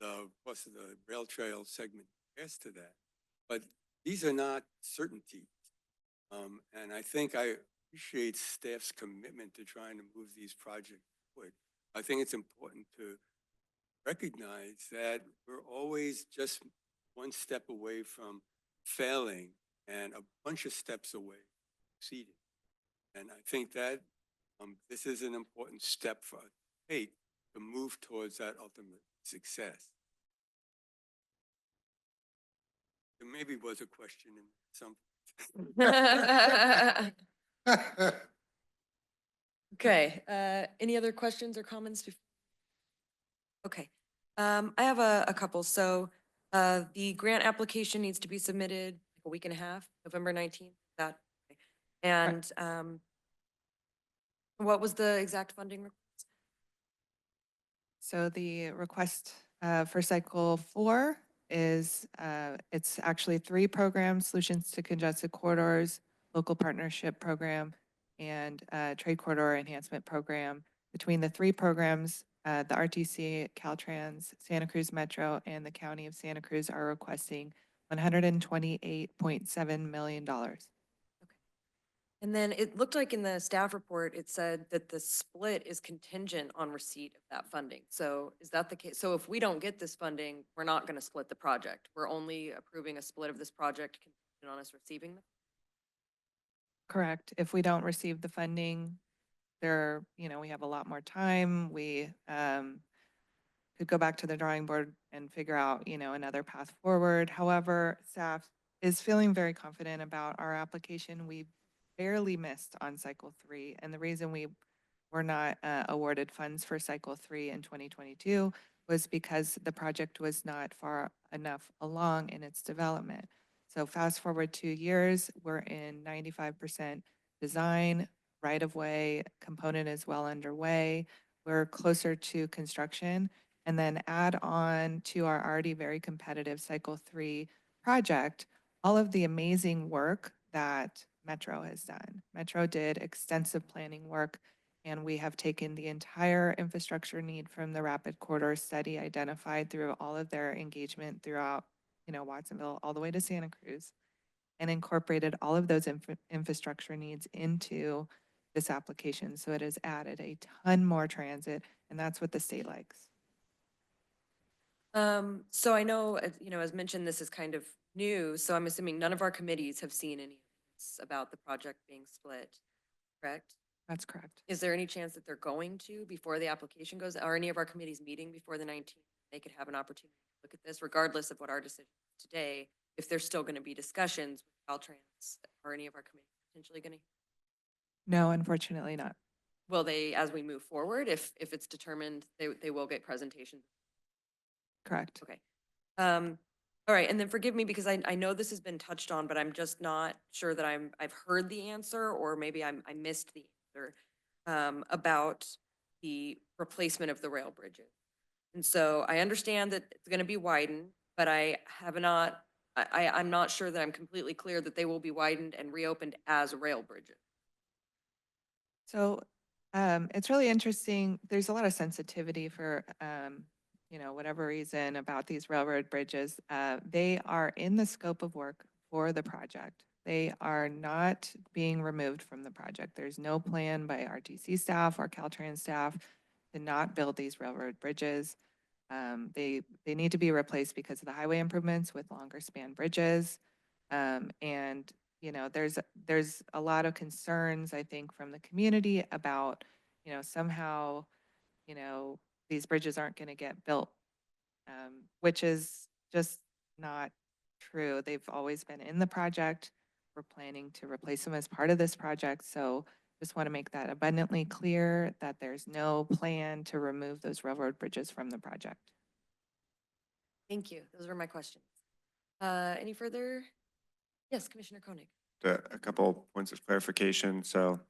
the cost of the rail trail segment compares to that, but these are not certainties. And I think I appreciate staff's commitment to trying to move these projects forward. I think it's important to recognize that we're always just one step away from failing and a bunch of steps away from succeeding. And I think that this is an important step for us to take to move towards that ultimate success. There maybe was a question in some. Okay, any other questions or comments? Okay, I have a couple. So the grant application needs to be submitted like a week and a half, November 19th. That, okay. And what was the exact funding request? So the request for cycle 4 is, it's actually 3 programs: Solutions to Congested Corridors, Local Partnership Program, and Trade Corridor Enhancement Program. Between the 3 programs, the RTC, Caltrans, Santa Cruz Metro, and the County of Santa Cruz are requesting $128.7 million. And then it looked like in the staff report, it said that the split is contingent on receipt of that funding. So is that the case? So if we don't get this funding, we're not going to split the project. We're only approving a split of this project contingent on us receiving them? Correct. If we don't receive the funding, we have a lot more time. We could go back to the drawing board and figure out, another path forward. However, staff is feeling very confident about our application. We barely missed on cycle 3. And the reason we were not awarded funds for cycle 3 in 2022 was because the project was not far enough along in its development. So fast forward 2 years, we're in 95% design, right-of-way component is well underway. We're closer to construction, and then add on to our already very competitive cycle 3 project all of the amazing work that Metro has done. Metro did extensive planning work, and we have taken the entire infrastructure need from the Rapid Corridor study identified through all of their engagement throughout, Watsonville, all the way to Santa Cruz, and incorporated all of those infrastructure needs into this application. So it has added a ton more transit, and that's what the state likes. So I know, as mentioned, this is kind of new, so I'm assuming none of our committees have seen any of this about the project being split, correct? That's correct. Is there any chance that they're going to before the application goes, are any of our committees meeting before the 19th? They could have an opportunity to look at this, regardless of what our decision is today. If there's still going to be discussions with Caltrans, are any of our committees potentially going to? No, unfortunately not. Will they, as we move forward, if it's determined, they will get presentations? Correct. Okay. All right, and then forgive me because I know this has been touched on, but I'm just not sure that I've heard the answer, or maybe I missed the answer about the replacement of the rail bridges. And so I understand that it's going to be widened, but I'm not sure that I'm completely clear that they will be widened and reopened as rail bridges. So it's really interesting. There's a lot of sensitivity for, whatever reason about these railroad bridges. They are in the scope of work for the project. They are not being removed from the project. There's no plan by RTC staff or Caltrans staff to not build these railroad bridges. They need to be replaced because of the highway improvements with longer span bridges. And there's a lot of concerns, I think, from the community about, somehow, these bridges aren't going to get built, which is just not true. They've always been in the project. We're planning to replace them as part of this project. So just want to make that abundantly clear that there's no plan to remove those railroad bridges from the project. Thank you. Those were my questions. Any further? Yes, Commissioner Koenig. A couple points of clarification. So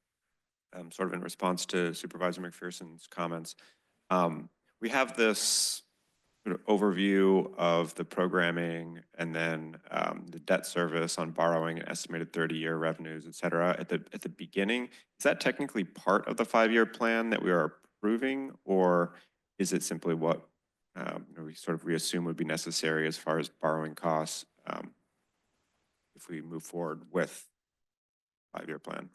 sort of in response to Supervisor McPherson's comments, we have this sort of overview of the programming and then the debt service on borrowing and estimated 30-year revenues, et cetera, at the beginning. Is that technically part of the 5-year plan that we are approving, or is it simply what we sort of reassume would be necessary as far as borrowing costs if we move forward with 5-year plan?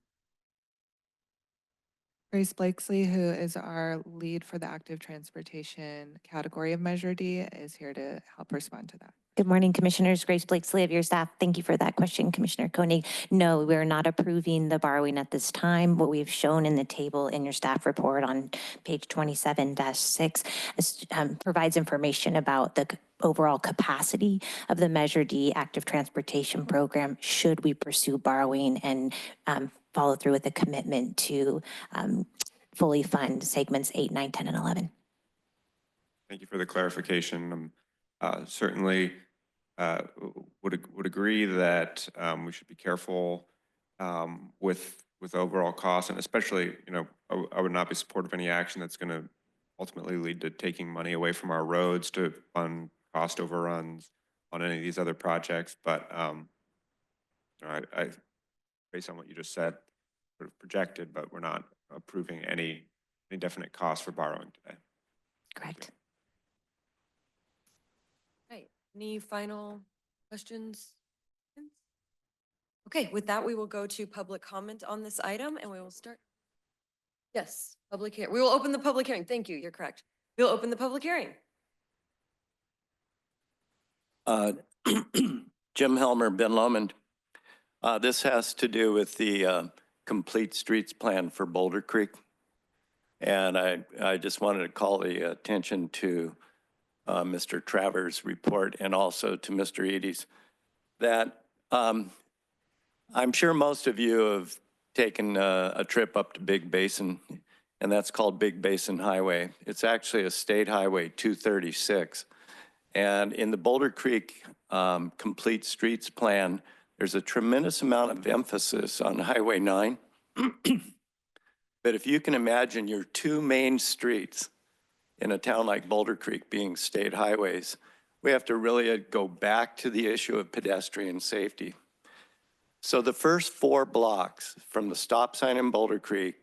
Grace Blakesley, who is our lead for the active transportation category of Measure D, is here to help respond to that. Good morning, Commissioners. Grace Blakesley of your staff. Thank you for that question, Commissioner Koenig. No, we're not approving the borrowing at this time. What we've shown in the table in your staff report on page 27-6 provides information about the overall capacity of the Measure D active transportation program should we pursue borrowing and follow through with the commitment to fully fund segments 8, 9, 10, and 11. Thank you for the clarification. Certainly would agree that we should be careful with overall costs, and especially, I would not be supportive of any action that's going to ultimately lead to taking money away from our roads to fund cost overruns on any of these other projects. But I based on what you just said, sort of projected, but we're not approving any definite cost for borrowing today. Correct. Right. Any final questions? Okay, with that, we will go to public comment on this item and we will start. Yes, public hearing. We will open the public hearing. Thank you. You're correct. We'll open the public hearing. Jim Helmer, Ben Lomond. This has to do with the complete streets plan for Boulder Creek. And I just wanted to call the attention to Mr. Travers' report and also to Mr. Eady's that I'm sure most of you have taken a trip up to Big Basin, and that's called Big Basin Highway. It's actually a state highway 236. And in the Boulder Creek complete streets plan, there's a tremendous amount of emphasis on Highway 9. But if you can imagine your two main streets in a town like Boulder Creek being state highways, we have to really go back to the issue of pedestrian safety. So the first 4 blocks from the stop sign in Boulder Creek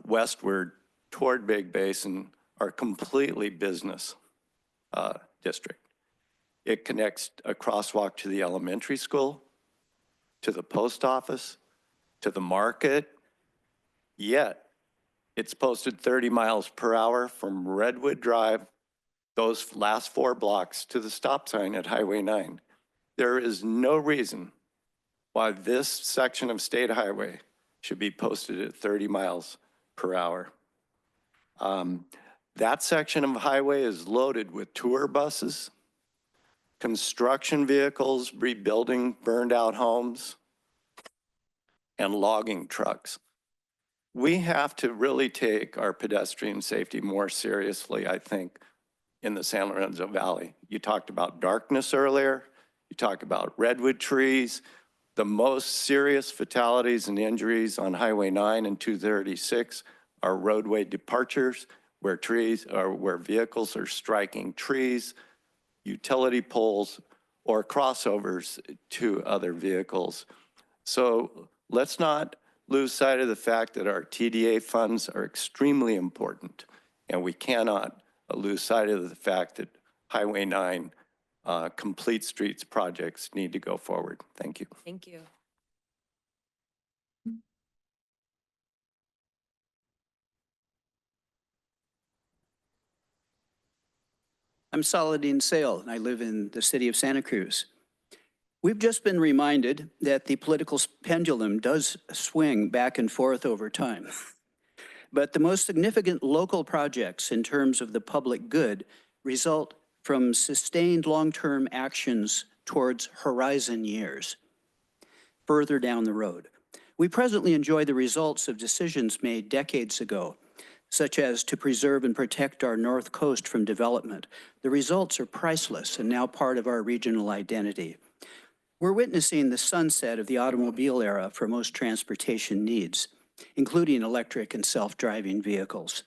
westward toward Big Basin are completely business district. It connects a crosswalk to the elementary school, to the post office, to the market, yet it's posted 30 miles per hour from Redwood Drive, those last 4 blocks, to the stop sign at Highway 9. There is no reason why this section of state highway should be posted at 30 miles per hour. That section of highway is loaded with tour buses, construction vehicles rebuilding burned out homes, and logging trucks. We have to really take our pedestrian safety more seriously, I think, in the San Lorenzo Valley. You talked about darkness earlier. You talked about redwood trees. The most serious fatalities and injuries on Highway 9 and 236 are roadway departures. where trees or where vehicles are striking trees, utility poles, or crossovers to other vehicles. So let's not lose sight of the fact that our TDA funds are extremely important, and we cannot lose sight of the fact that Highway 9 complete streets projects need to go forward. Thank you. Thank you. I'm Saladin Sale, and I live in the city of Santa Cruz. We've just been reminded that the political pendulum does swing back and forth over time. But the most significant local projects in terms of the public good result from sustained long-term actions towards horizon years, further down the road. We presently enjoy the results of decisions made decades ago, such as to preserve and protect our North Coast from development. The results are priceless and now part of our regional identity. We're witnessing the sunset of the automobile era for most transportation needs, including electric and self-driving vehicles.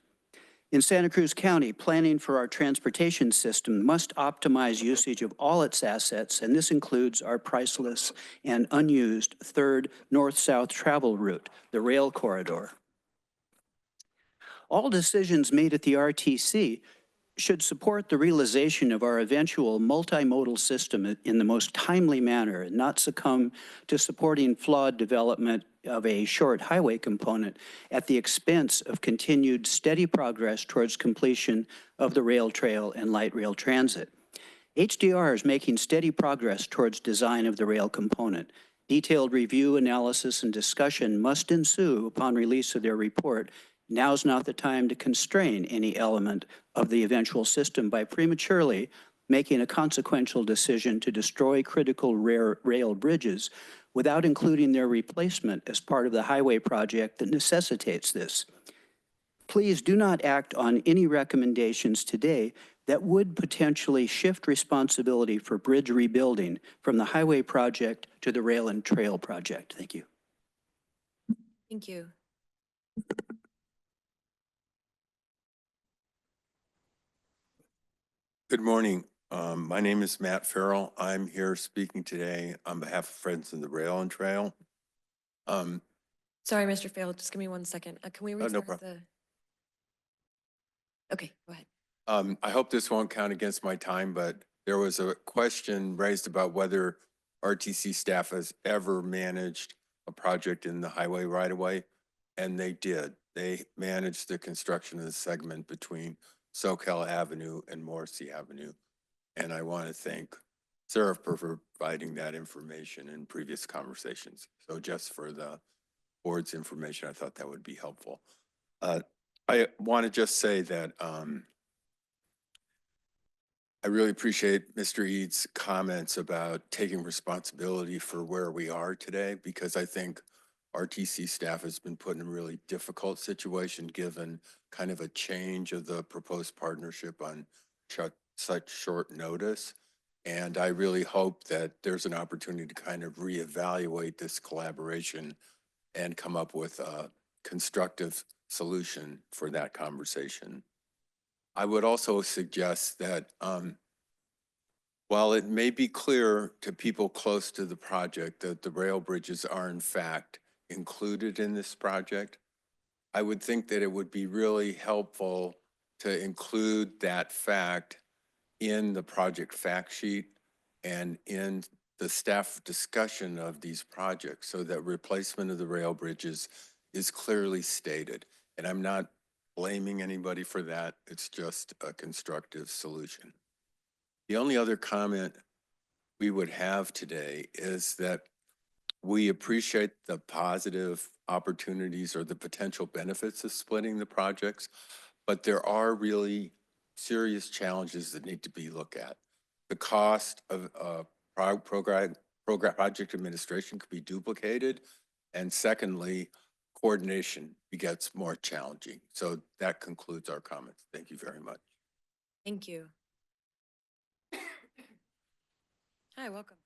In Santa Cruz County, planning for our transportation system must optimize usage of all its assets, and this includes our priceless and unused third north-south travel route, the rail corridor. All decisions made at the RTC should support the realization of our eventual multimodal system in the most timely manner and not succumb to supporting flawed development of a short highway component at the expense of continued steady progress towards completion of the rail trail and light rail transit. HDR is making steady progress towards design of the rail component. Detailed review, analysis, and discussion must ensue upon release of their report. Now's not the time to constrain any element of the eventual system by prematurely making a consequential decision to destroy critical rail bridges without including their replacement as part of the highway project that necessitates this. Please do not act on any recommendations today that would potentially shift responsibility for bridge rebuilding from the highway project to the rail and trail project. Thank you. Thank you. Good morning. My name is Matt Farrell. I'm here speaking today on behalf of Friends in the Rail and Trail. Sorry, Mr. Fail, just give me 1 second. Can we no restart problem. Okay, go ahead. I hope this won't count against my time, but there was a question raised about whether RTC staff has ever managed a project in the highway right-of-way, and they did. They managed the construction of the segment between Soquel Avenue and Morrissey Avenue. And I want to thank Sarah for providing that information in previous conversations. So just for the board's information, I thought that would be helpful. I want to just say that I really appreciate Mr. Eads' comments about taking responsibility for where we are today, because I think RTC staff has been put in a really difficult situation given kind of a change of the proposed partnership on such short notice. And I really hope that there's an opportunity to kind of reevaluate this collaboration and come up with a constructive solution for that conversation. I would also suggest that while it may be clear to people close to the project that the rail bridges are in fact included in this project, I would think that it would be really helpful to include that fact in the project fact sheet and in the staff discussion of these projects so that replacement of the rail bridges is clearly stated. And I'm not blaming anybody for that. It's just a constructive solution. The only other comment we would have today is that we appreciate the positive opportunities or the potential benefits of splitting the projects, but there are really serious challenges that need to be looked at. The cost of project administration could be duplicated, and secondly, coordination gets more challenging. So that concludes our comments. Thank you very much. Thank you. Hi, welcome.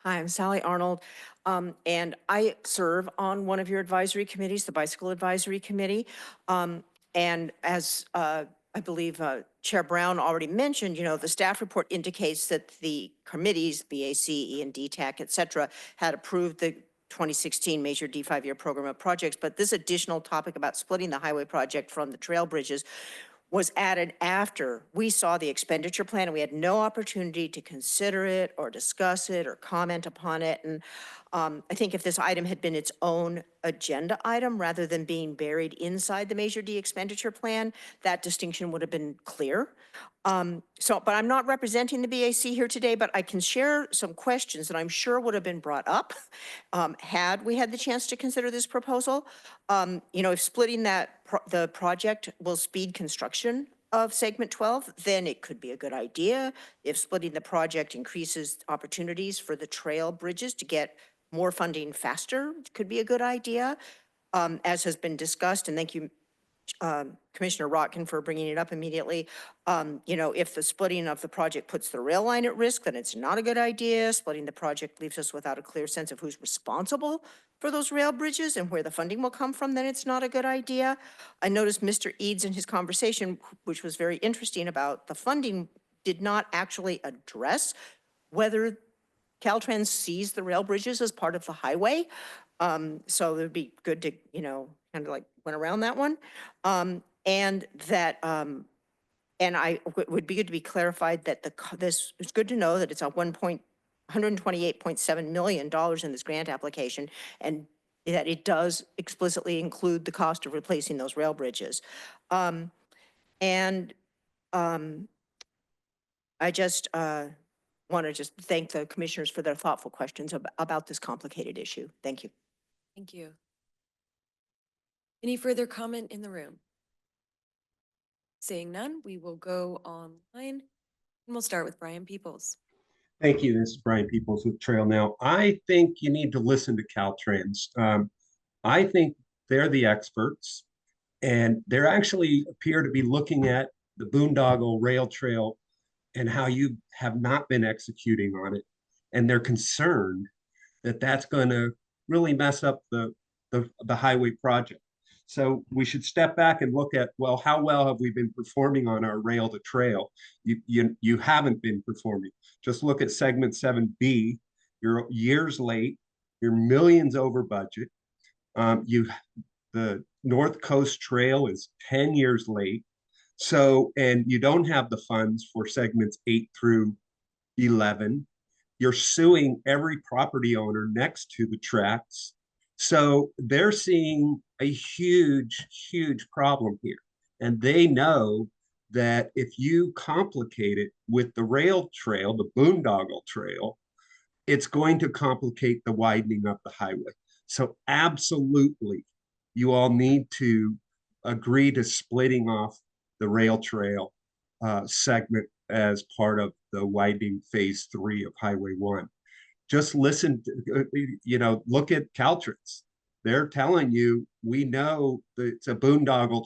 Hi, I'm Sally Arnold, and I serve on one of your advisory committees, the Bicycle Advisory Committee. And as I believe Chair Brown already mentioned, the staff report indicates that the committees, BAC, E&D, TAC, et cetera, had approved the 2016 major D5-year program of projects, but this additional topic about splitting the highway project from the trail bridges was added after we saw the expenditure plan, and we had no opportunity to consider it or discuss it or comment upon it. And I think if this item had been its own agenda item rather than being buried inside the Measure D expenditure plan, that distinction would have been clear. But I'm not representing the BAC here today, but I can share some questions that I'm sure would have been brought up had we had the chance to consider this proposal. If splitting the project will speed construction of segment 12, then it could be a good idea. If splitting the project increases opportunities for the trail bridges to get more funding faster, it could be a good idea. As has been discussed, and thank you, Commissioner Rotkin, for bringing it up immediately. If the splitting of the project puts the rail line at risk, then it's not a good idea. Splitting the project leaves us without a clear sense of who's responsible for those rail bridges and where the funding will come from, then it's not a good idea. I noticed Mr. Eads in his conversation, which was very interesting about the funding, did not actually address whether Caltrans sees the rail bridges as part of the highway. So it would be good to, kind of like went around that one. And would be good to be clarified that it's good to know that it's a $128.7 million in this grant application, and that it does explicitly include the cost of replacing those rail bridges. I just want to just thank the commissioners for their thoughtful questions about this complicated issue. Thank you. Thank you. Any further comment in the room? Seeing none, we will go online and we'll start with Brian Peoples. Thank you. This is Brian Peoples with Trail Now. I think you need to listen to Caltrans. I think they're the experts, and they actually appear to be looking at the boondoggle rail trail and how you have not been executing on it. And they're concerned that that's going to really mess up the highway project. So we should step back and look at, well, how well have we been performing on our rail to trail? You haven't been performing. Just look at segment 7B. You're years late. You're millions over budget. The North Coast Trail is 10 years late. So, and you don't have the funds for segments 8 through 11. You're suing every property owner next to the tracks. So they're seeing a huge, huge problem here. And they know that if you complicate it with the rail trail, the boondoggle trail, it's going to complicate the widening of the highway. So absolutely, you all need to agree to splitting off the rail trail segment as part of the widening phase 3 of Highway 1. Just listen, look at Caltrans. They're telling you, we know that it's a boondoggle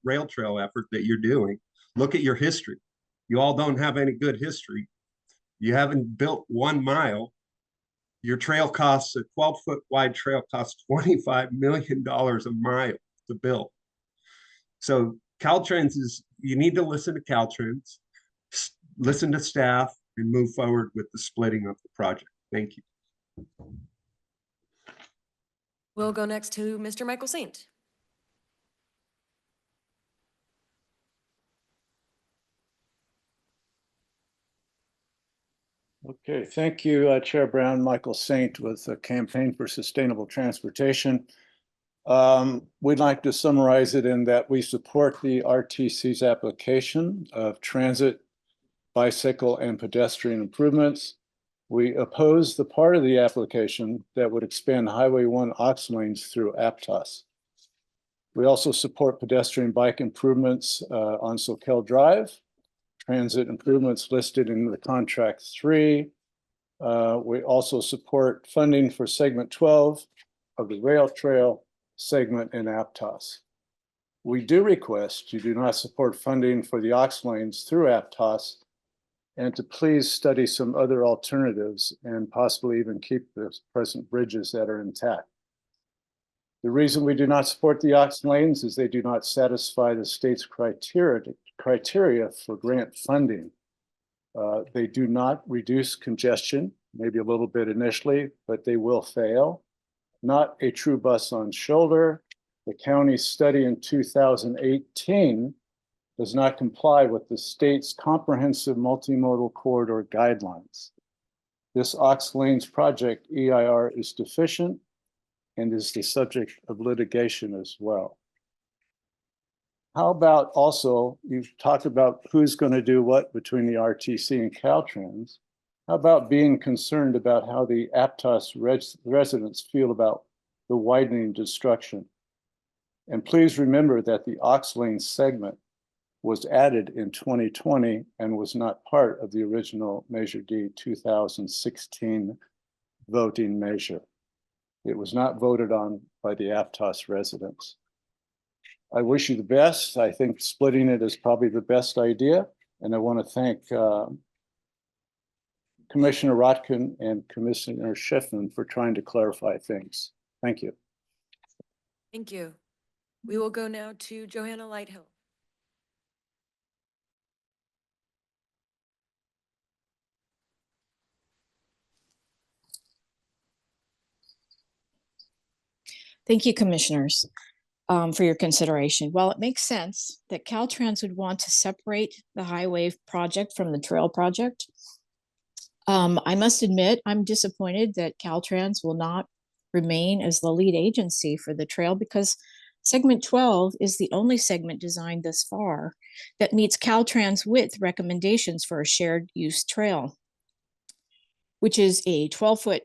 rail trail effort that you're doing. Look at your history. You all don't have any good history. You haven't built 1 mile. Your trail costs, a 12-foot wide trail costs $25 million a mile to build. So Caltrans you need to listen to Caltrans, listen to staff, and move forward with the splitting of the project. Thank you. We'll go next to Mr. Michael Saint. Okay, thank you, Chair Brown. Michael Saint with the Campaign for Sustainable Transportation. We'd like to summarize it in that we support the RTC's application of transit, bicycle, and pedestrian improvements. We oppose the part of the application that would expand Highway 1 aux lanes through Aptos. We also support pedestrian bike improvements on Soquel Drive, transit improvements listed in the contract 3. We also support funding for segment 12 of the rail trail segment in Aptos. We do request you do not support funding for the aux lanes through Aptos, and to please study some other alternatives and possibly even keep the present bridges that are intact. The reason we do not support the Ox Lanes is they do not satisfy the state's criteria for grant funding. They do not reduce congestion, maybe a little bit initially, but they will fail. Not a true bus on shoulder. The county's study in 2018 does not comply with the state's comprehensive multimodal corridor guidelines. This Ox Lanes project EIR is deficient and is the subject of litigation as well. How about also, you've talked about who's going to do what between the RTC and Caltrans. How about being concerned about how the Aptos residents feel about the widening destruction? And please remember that the Ox Lane segment was added in 2020 and was not part of the original Measure D 2016 voting measure. It was not voted on by the Aptos residents. I wish you the best. I think splitting it is probably the best idea. And I want to thank Commissioner Rotkin and Commissioner Schiffman for trying to clarify things. Thank you. Thank you. We will go now to Johanna Lighthill. Thank you, commissioners, for your consideration. While it makes sense that Caltrans would want to separate the highway project from the trail project, I must admit I'm disappointed that Caltrans will not remain as the lead agency for the trail because segment 12 is the only segment designed thus far that meets Caltrans width recommendations for a shared use trail, which is a 12-foot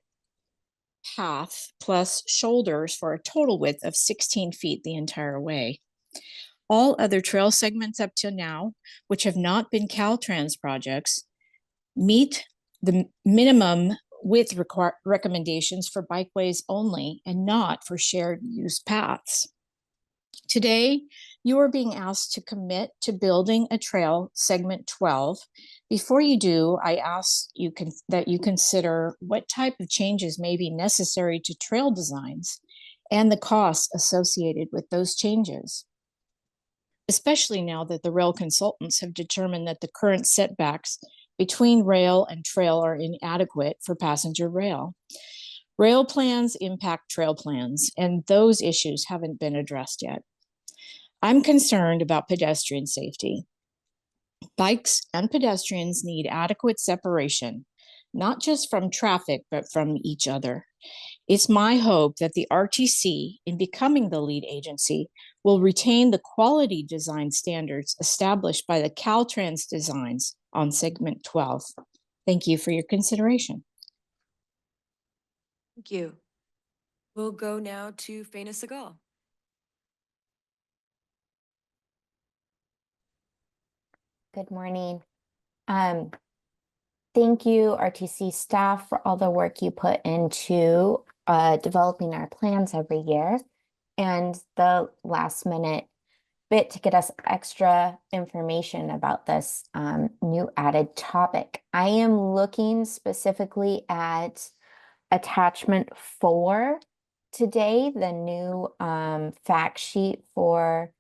path plus shoulders for a total width of 16 feet the entire way. All other trail segments up to now, which have not been Caltrans projects, meet the minimum width recommendations for bikeways only and not for shared use paths. Today, you are being asked to commit to building a trail segment 12. Before you do, I ask that you consider what type of changes may be necessary to trail designs and the costs associated with those changes, especially now that the rail consultants have determined that the current setbacks between rail and trail are inadequate for passenger rail. Rail plans impact trail plans, and those issues haven't been addressed yet. I'm concerned about pedestrian safety. Bikes and pedestrians need adequate separation, not just from traffic, but from each other. It's my hope that the RTC, in becoming the lead agency, will retain the quality design standards established by the Caltrans designs on segment 12. Thank you for your consideration. Thank you. We'll go now to Faina Segal. Good morning. Thank you, RTC staff, for all the work you put into developing our plans every year and the last minute bit to get us extra information about this new added topic. I am looking specifically at attachment 4 today, the new fact sheet for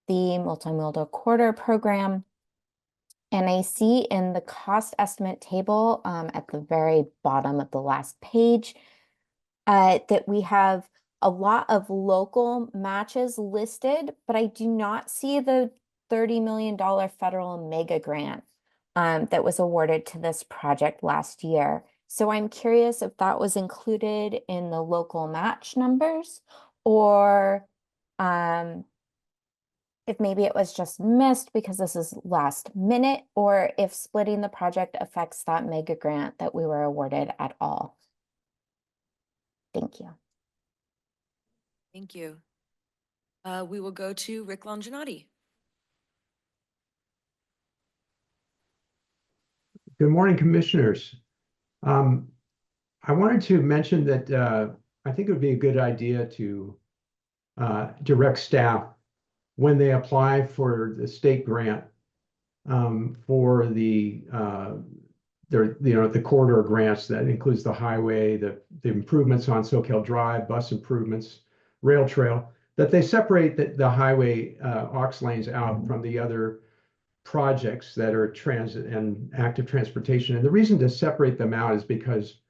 the multimodal corridor program. And I see in the cost estimate table at the very bottom of the last page that we have a lot of local matches listed, but I do not see the $30 million federal mega grant that was awarded to this project last year. So I'm curious if that was included in the local match numbers or if maybe it was just missed because this is last minute, or if splitting the project affects that mega grant that we were awarded at all. Thank you. Thank you. We will go to Rick Longinati. Good morning, commissioners. I wanted to mention that I think it would be a good idea to direct staff when they apply for the state grant for the corridor grants that includes the highway, the improvements on Soquel Drive, bus improvements, rail trail, that they separate the highway aux lanes out from the other projects that are transit and active transportation. And the reason to separate them out is because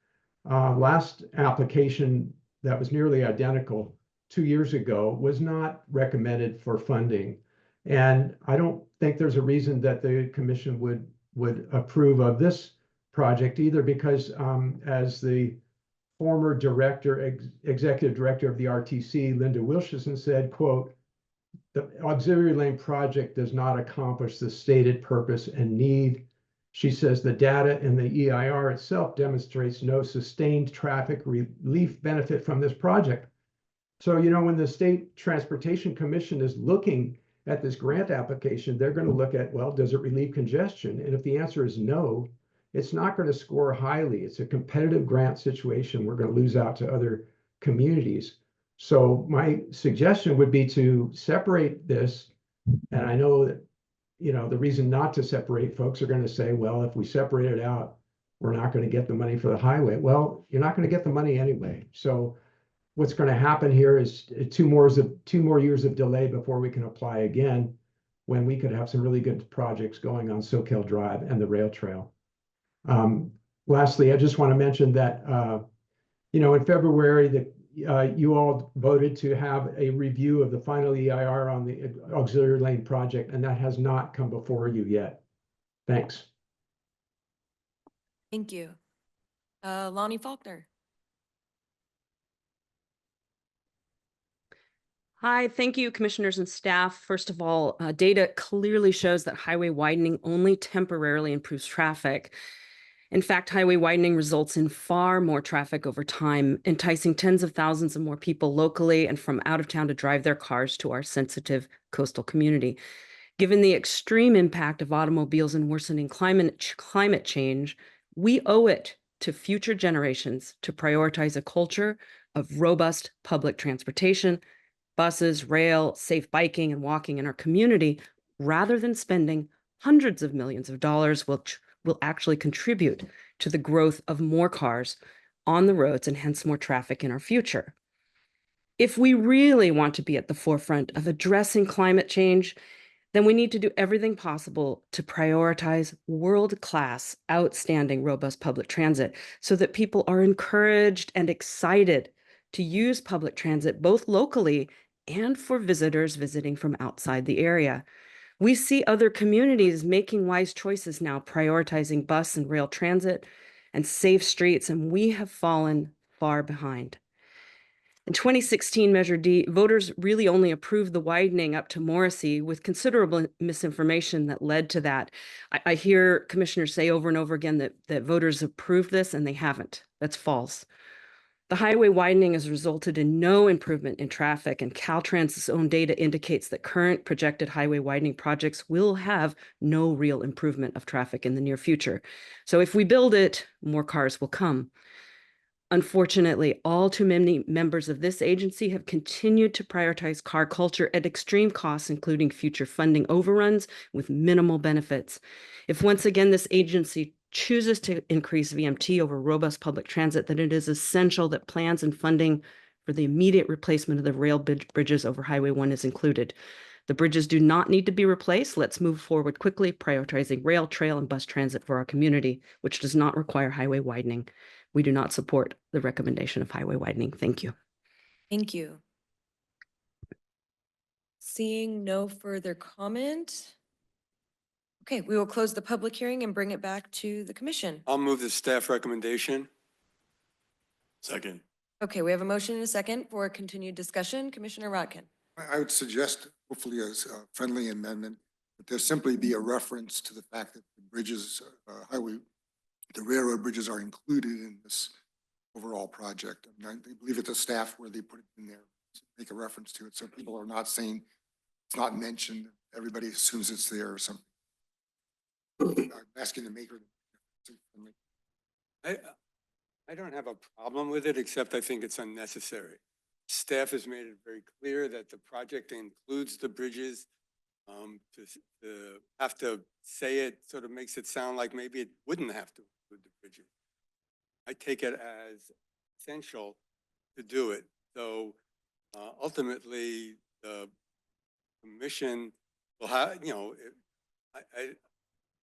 last application that was nearly identical 2 years ago was not recommended for funding. And I don't think there's a reason that the commission would approve of this project either, because as the former executive director of the RTC, Linda Wilshison, said, quote, "The auxiliary lane project does not accomplish the stated purpose and need." She says the data in the EIR itself demonstrates no sustained traffic relief benefit from this project. So, you know, when the State Transportation Commission is looking at this grant application, they're going to look at, well, does it relieve congestion? And if the answer is no, it's not going to score highly. It's a competitive grant situation. We're going to lose out to other communities. So my suggestion would be to separate this. And I know that, you know, the reason not to separate, folks are going to say, well, if we separate it out, we're not going to get the money for the highway. Well, you're not going to get the money anyway. So what's going to happen here is 2 more years of delay before we can apply again, when we could have some really good projects going on Soquel Drive and the rail trail. Lastly, I just want to mention that, you know, in February, you all voted to have a review of the final EIR on the auxiliary lane project, and that has not come before you yet. Thanks. Thank you. Lonnie Faulkner. Hi, thank you, commissioners and staff. First of all, data clearly shows that highway widening only temporarily improves traffic. In fact, highway widening results in far more traffic over time, enticing tens of thousands of more people locally and from out of town to drive their cars to our sensitive coastal community. Given the extreme impact of automobiles and worsening climate change, we owe it to future generations to prioritize a culture of robust public transportation, buses, rail, safe biking and walking in our community, rather than spending hundreds of millions of dollars, which will actually contribute to the growth of more cars on the roads and hence more traffic in our future. If we really want to be at the forefront of addressing climate change, then we need to do everything possible to prioritize world-class, outstanding, robust public transit so that people are encouraged and excited to use public transit both locally and for visitors visiting from outside the area. We see other communities making wise choices now, prioritizing bus and rail transit and safe streets, and we have fallen far behind. In 2016, Measure D, voters really only approved the widening up to Morrissey with considerable misinformation that led to that. I hear commissioners say over and over again that voters approved this, and they haven't. That's false. The highway widening has resulted in no improvement in traffic, and Caltrans's own data indicates that current projected highway widening projects will have no real improvement of traffic in the near future. So if we build it, more cars will come. Unfortunately, all too many members of this agency have continued to prioritize car culture at extreme costs, including future funding overruns with minimal benefits. If once again this agency chooses to increase VMT over robust public transit, then it is essential that plans and funding for the immediate replacement of the rail bridges over Highway 1 is included. The bridges do not need to be replaced. Let's move forward quickly, prioritizing rail, trail, and bus transit for our community, which does not require highway widening. We do not support the recommendation of highway widening. Thank you. Thank you. Seeing no further comment. Okay, we will close the public hearing and bring it back to the commission. I'll move the staff recommendation. Second. Okay, we have a motion and a second for continued discussion. Commissioner Rodkin. I would suggest, hopefully as a friendly amendment, that there simply be a reference to the fact that the bridges, the railroad bridges are included in this overall project. I mean, I believe it's the staff where they put it in there, make a reference to it, so people are not saying it's not mentioned. Everybody assumes it's there or something. I'm asking the maker. I don't have a problem with it, except I think it's unnecessary. Staff has made it very clear that the project includes the bridges. To have to say it sort of makes it sound like maybe it wouldn't have to include the bridges. I take it as essential to do it. So Ultimately, the commission will have,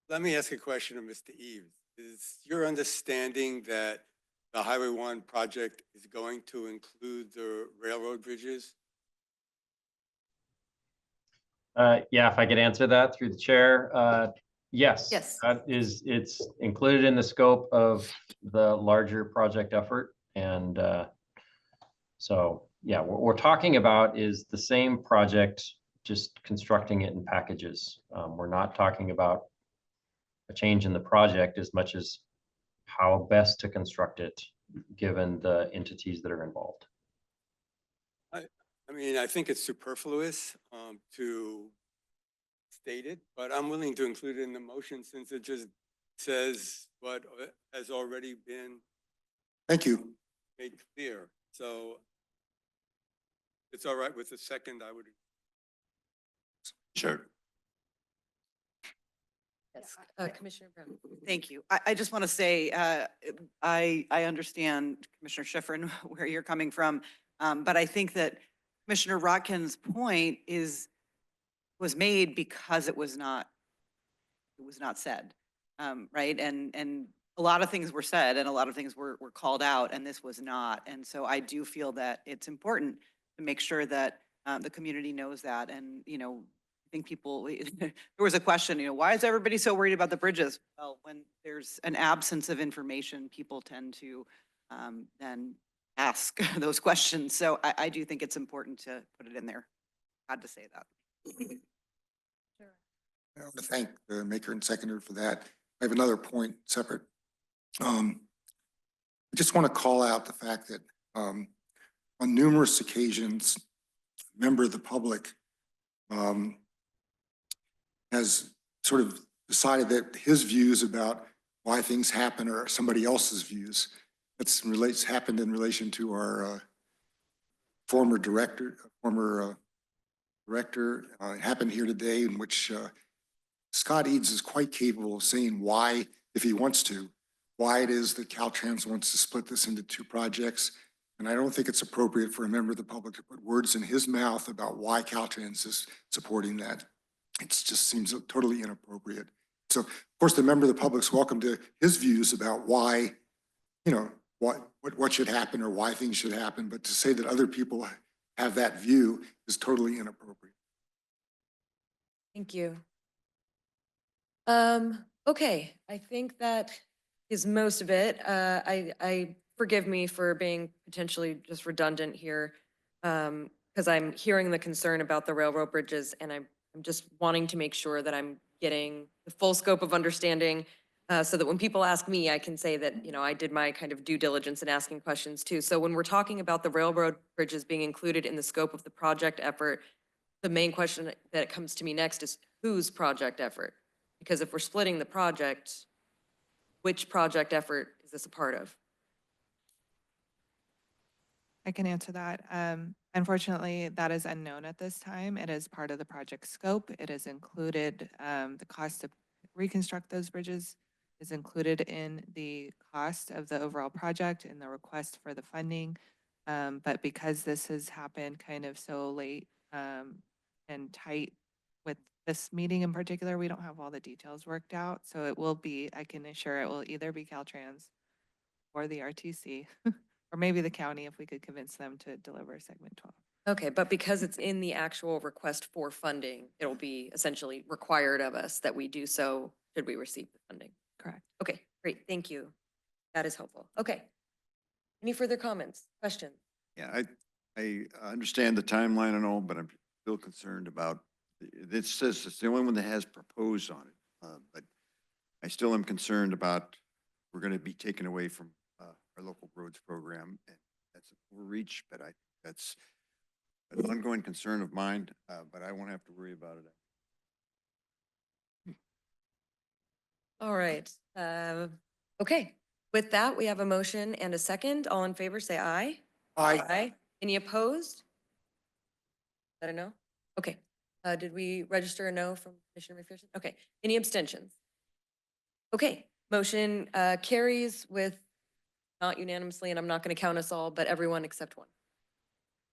let me ask a question of Mr. Eves. Is your understanding that the Highway 1 project is going to include the railroad bridges? Yeah, if I could answer that through the chair. Yes. Yes. It's included in the scope of the larger project effort. And so, yeah, what we're talking about is the same project, just constructing it in packages. We're not talking about a change in the project as much as how best to construct it, given the entities that are involved. I mean, I think it's superfluous to state it, but I'm willing to include it in the motion since it just says what has already been Thank you. made clear. So it's all right with the second, I would. Sure. Yes, Commissioner Brown. Thank you. I just want to say, I understand Commissioner Schifrin, where you're coming from. But I think that Commissioner Rotkin's point was made because it was not said. Right. And a lot of things were said and a lot of things were called out and this was not. And so I do feel that it's important to make sure that the community knows that. And, I think people, there was a question, why is everybody so worried about the bridges? Well, when there's an absence of information, people tend to then ask those questions. So I do think it's important to put it in there. Had to say that. I want to thank the maker and seconder for that. I have another point separate. I just want to call out the fact that on numerous occasions, a member of the public has sort of decided that his views about why things happen are somebody else's views. That's happened in relation to our former director. It happened here today, in which Scott Eads is quite capable of saying why, if he wants to, why it is that Caltrans wants to split this into two projects. And I don't think it's appropriate for a member of the public to put words in his mouth about why Caltrans is supporting that. It just seems totally inappropriate. So, of course, the member of the public's welcome to his views about why, what should happen or why things should happen. But to say that other people have that view is totally inappropriate. Thank you. Okay, I think that is most of it. I forgive me for being potentially just redundant here, because I'm hearing the concern about the railroad bridges, and I'm just wanting to make sure that I'm getting the full scope of understanding, so that when people ask me, I can say that, I did my kind of due diligence in asking questions too. So when we're talking about the railroad bridges being included in the scope of the project effort, the main question that comes to me next is whose project effort? Because if we're splitting the project, which project effort is this a part of? I can answer that. Unfortunately, that is unknown at this time. It is part of the project scope. It is included, the cost to reconstruct those bridges is included in the cost of the overall project and the request for the funding. But because this has happened kind of so late and tight with this meeting in particular, we don't have all the details worked out. So it will be, I can assure it will either be Caltrans or the RTC. Or maybe the county if we could convince them to deliver segment 12. Okay, but because it's in the actual request for funding, it'll be essentially required of us that we do so should we receive the funding. Correct. Okay, great, thank you. That is helpful. Okay. Any further comments, questions? Yeah, I understand the timeline and all, but I'm still concerned about, it says it's the only one that has proposed on it. But I still am concerned about, we're going to be taken away from our local roads program, and that's a overreach, but that's an ongoing concern of mine, but I won't have to worry about it. All right. Okay, with that, we have a motion and a second. All in favor, say aye. Aye. Any opposed? Is that a no? Okay. Did we register a no from Commissioner McPherson? Okay. Any abstentions? Okay, motion carries with not unanimously, and I'm not going to count us all, but everyone except one.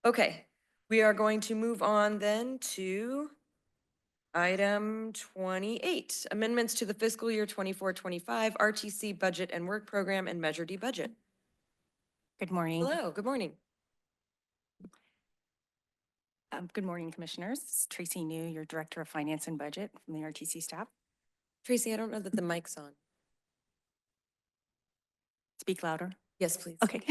Okay, We are going to move on then to item 28, amendments to the fiscal year 24-25 RTC budget and work program and Measure D budget. Good morning. Hello, good morning. Good morning, Commissioners. This is Tracy New, your Director of Finance and Budget from the RTC staff. Tracy, I don't know that the mic's on. Speak louder. Yes, please. Okay.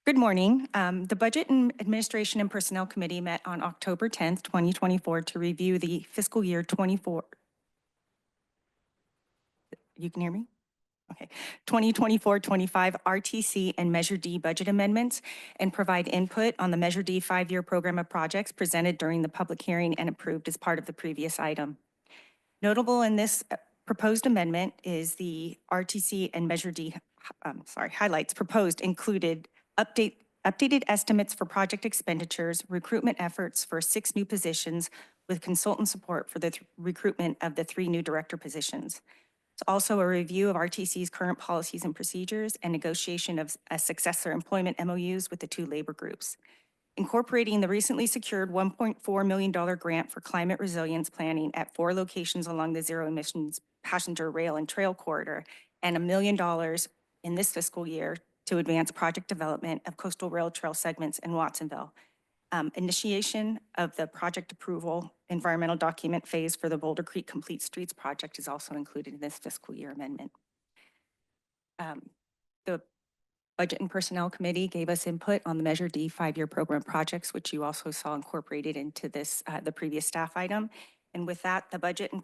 Good morning. The Budget and Administration and Personnel Committee met on October 10th, 2024 to review the fiscal year 24. You can hear me? Okay. 2024-25 RTC and Measure D budget amendments and provide input on the Measure D 5-year program of projects presented during the public hearing and approved as part of the previous item. Notable in this proposed amendment is the RTC and Measure D, highlights proposed included updated estimates for project expenditures, recruitment efforts for 6 new positions with consultant support for the recruitment of the 3 new director positions. It's also a review of RTC's current policies and procedures and negotiation of a successor employment MOUs with the 2 labor groups. Incorporating the recently secured $1.4 million grant for climate resilience planning at 4 locations along the zero emissions passenger rail and trail corridor, and $1 million in this fiscal year to advance project development of coastal rail trail segments in Watsonville. Initiation of the project approval environmental document phase for the Boulder Creek Complete Streets project is also included in this fiscal year amendment. The Budget and Personnel Committee gave us input on the Measure D 5-year program projects, which you also saw incorporated into this, the previous staff item. And with that, the Budget and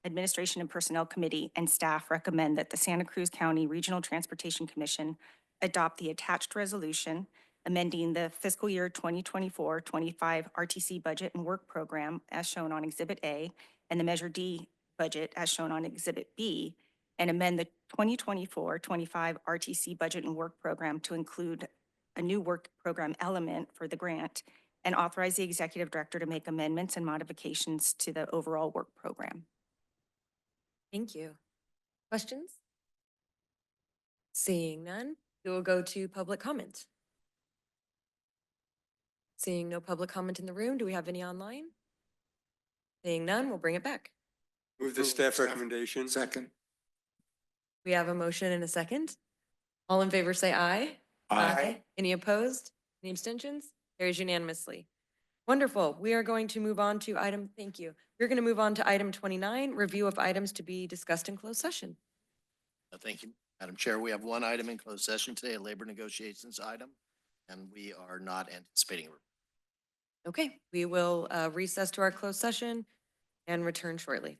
Administration and Personnel Committee and staff recommend that the Santa Cruz County Regional Transportation Commission adopt the attached resolution amending the fiscal year 2024-25 RTC budget and work program as shown on Exhibit A and the Measure D budget as shown on Exhibit B, and amend the 2024-25 RTC budget and work program to include a new work program element for the grant and authorize the executive director to make amendments and modifications to the overall work program. Thank you. Questions? Seeing none, we will go to public comment. Seeing no public comment in the room, do we have any online? Seeing none, we'll bring it back. Move the staff recommendation. Second. We have a motion and a second. All in favor say aye. Aye. Any opposed? Any abstentions? Carries unanimously. Wonderful. We are going to move on to item, thank you. We're going to move on to item 29, review of items to be discussed in closed session. Thank you, Madam Chair. We have one item in closed session today, a labor negotiations item, and we are not anticipating. Okay, we will recess to our closed session and return shortly.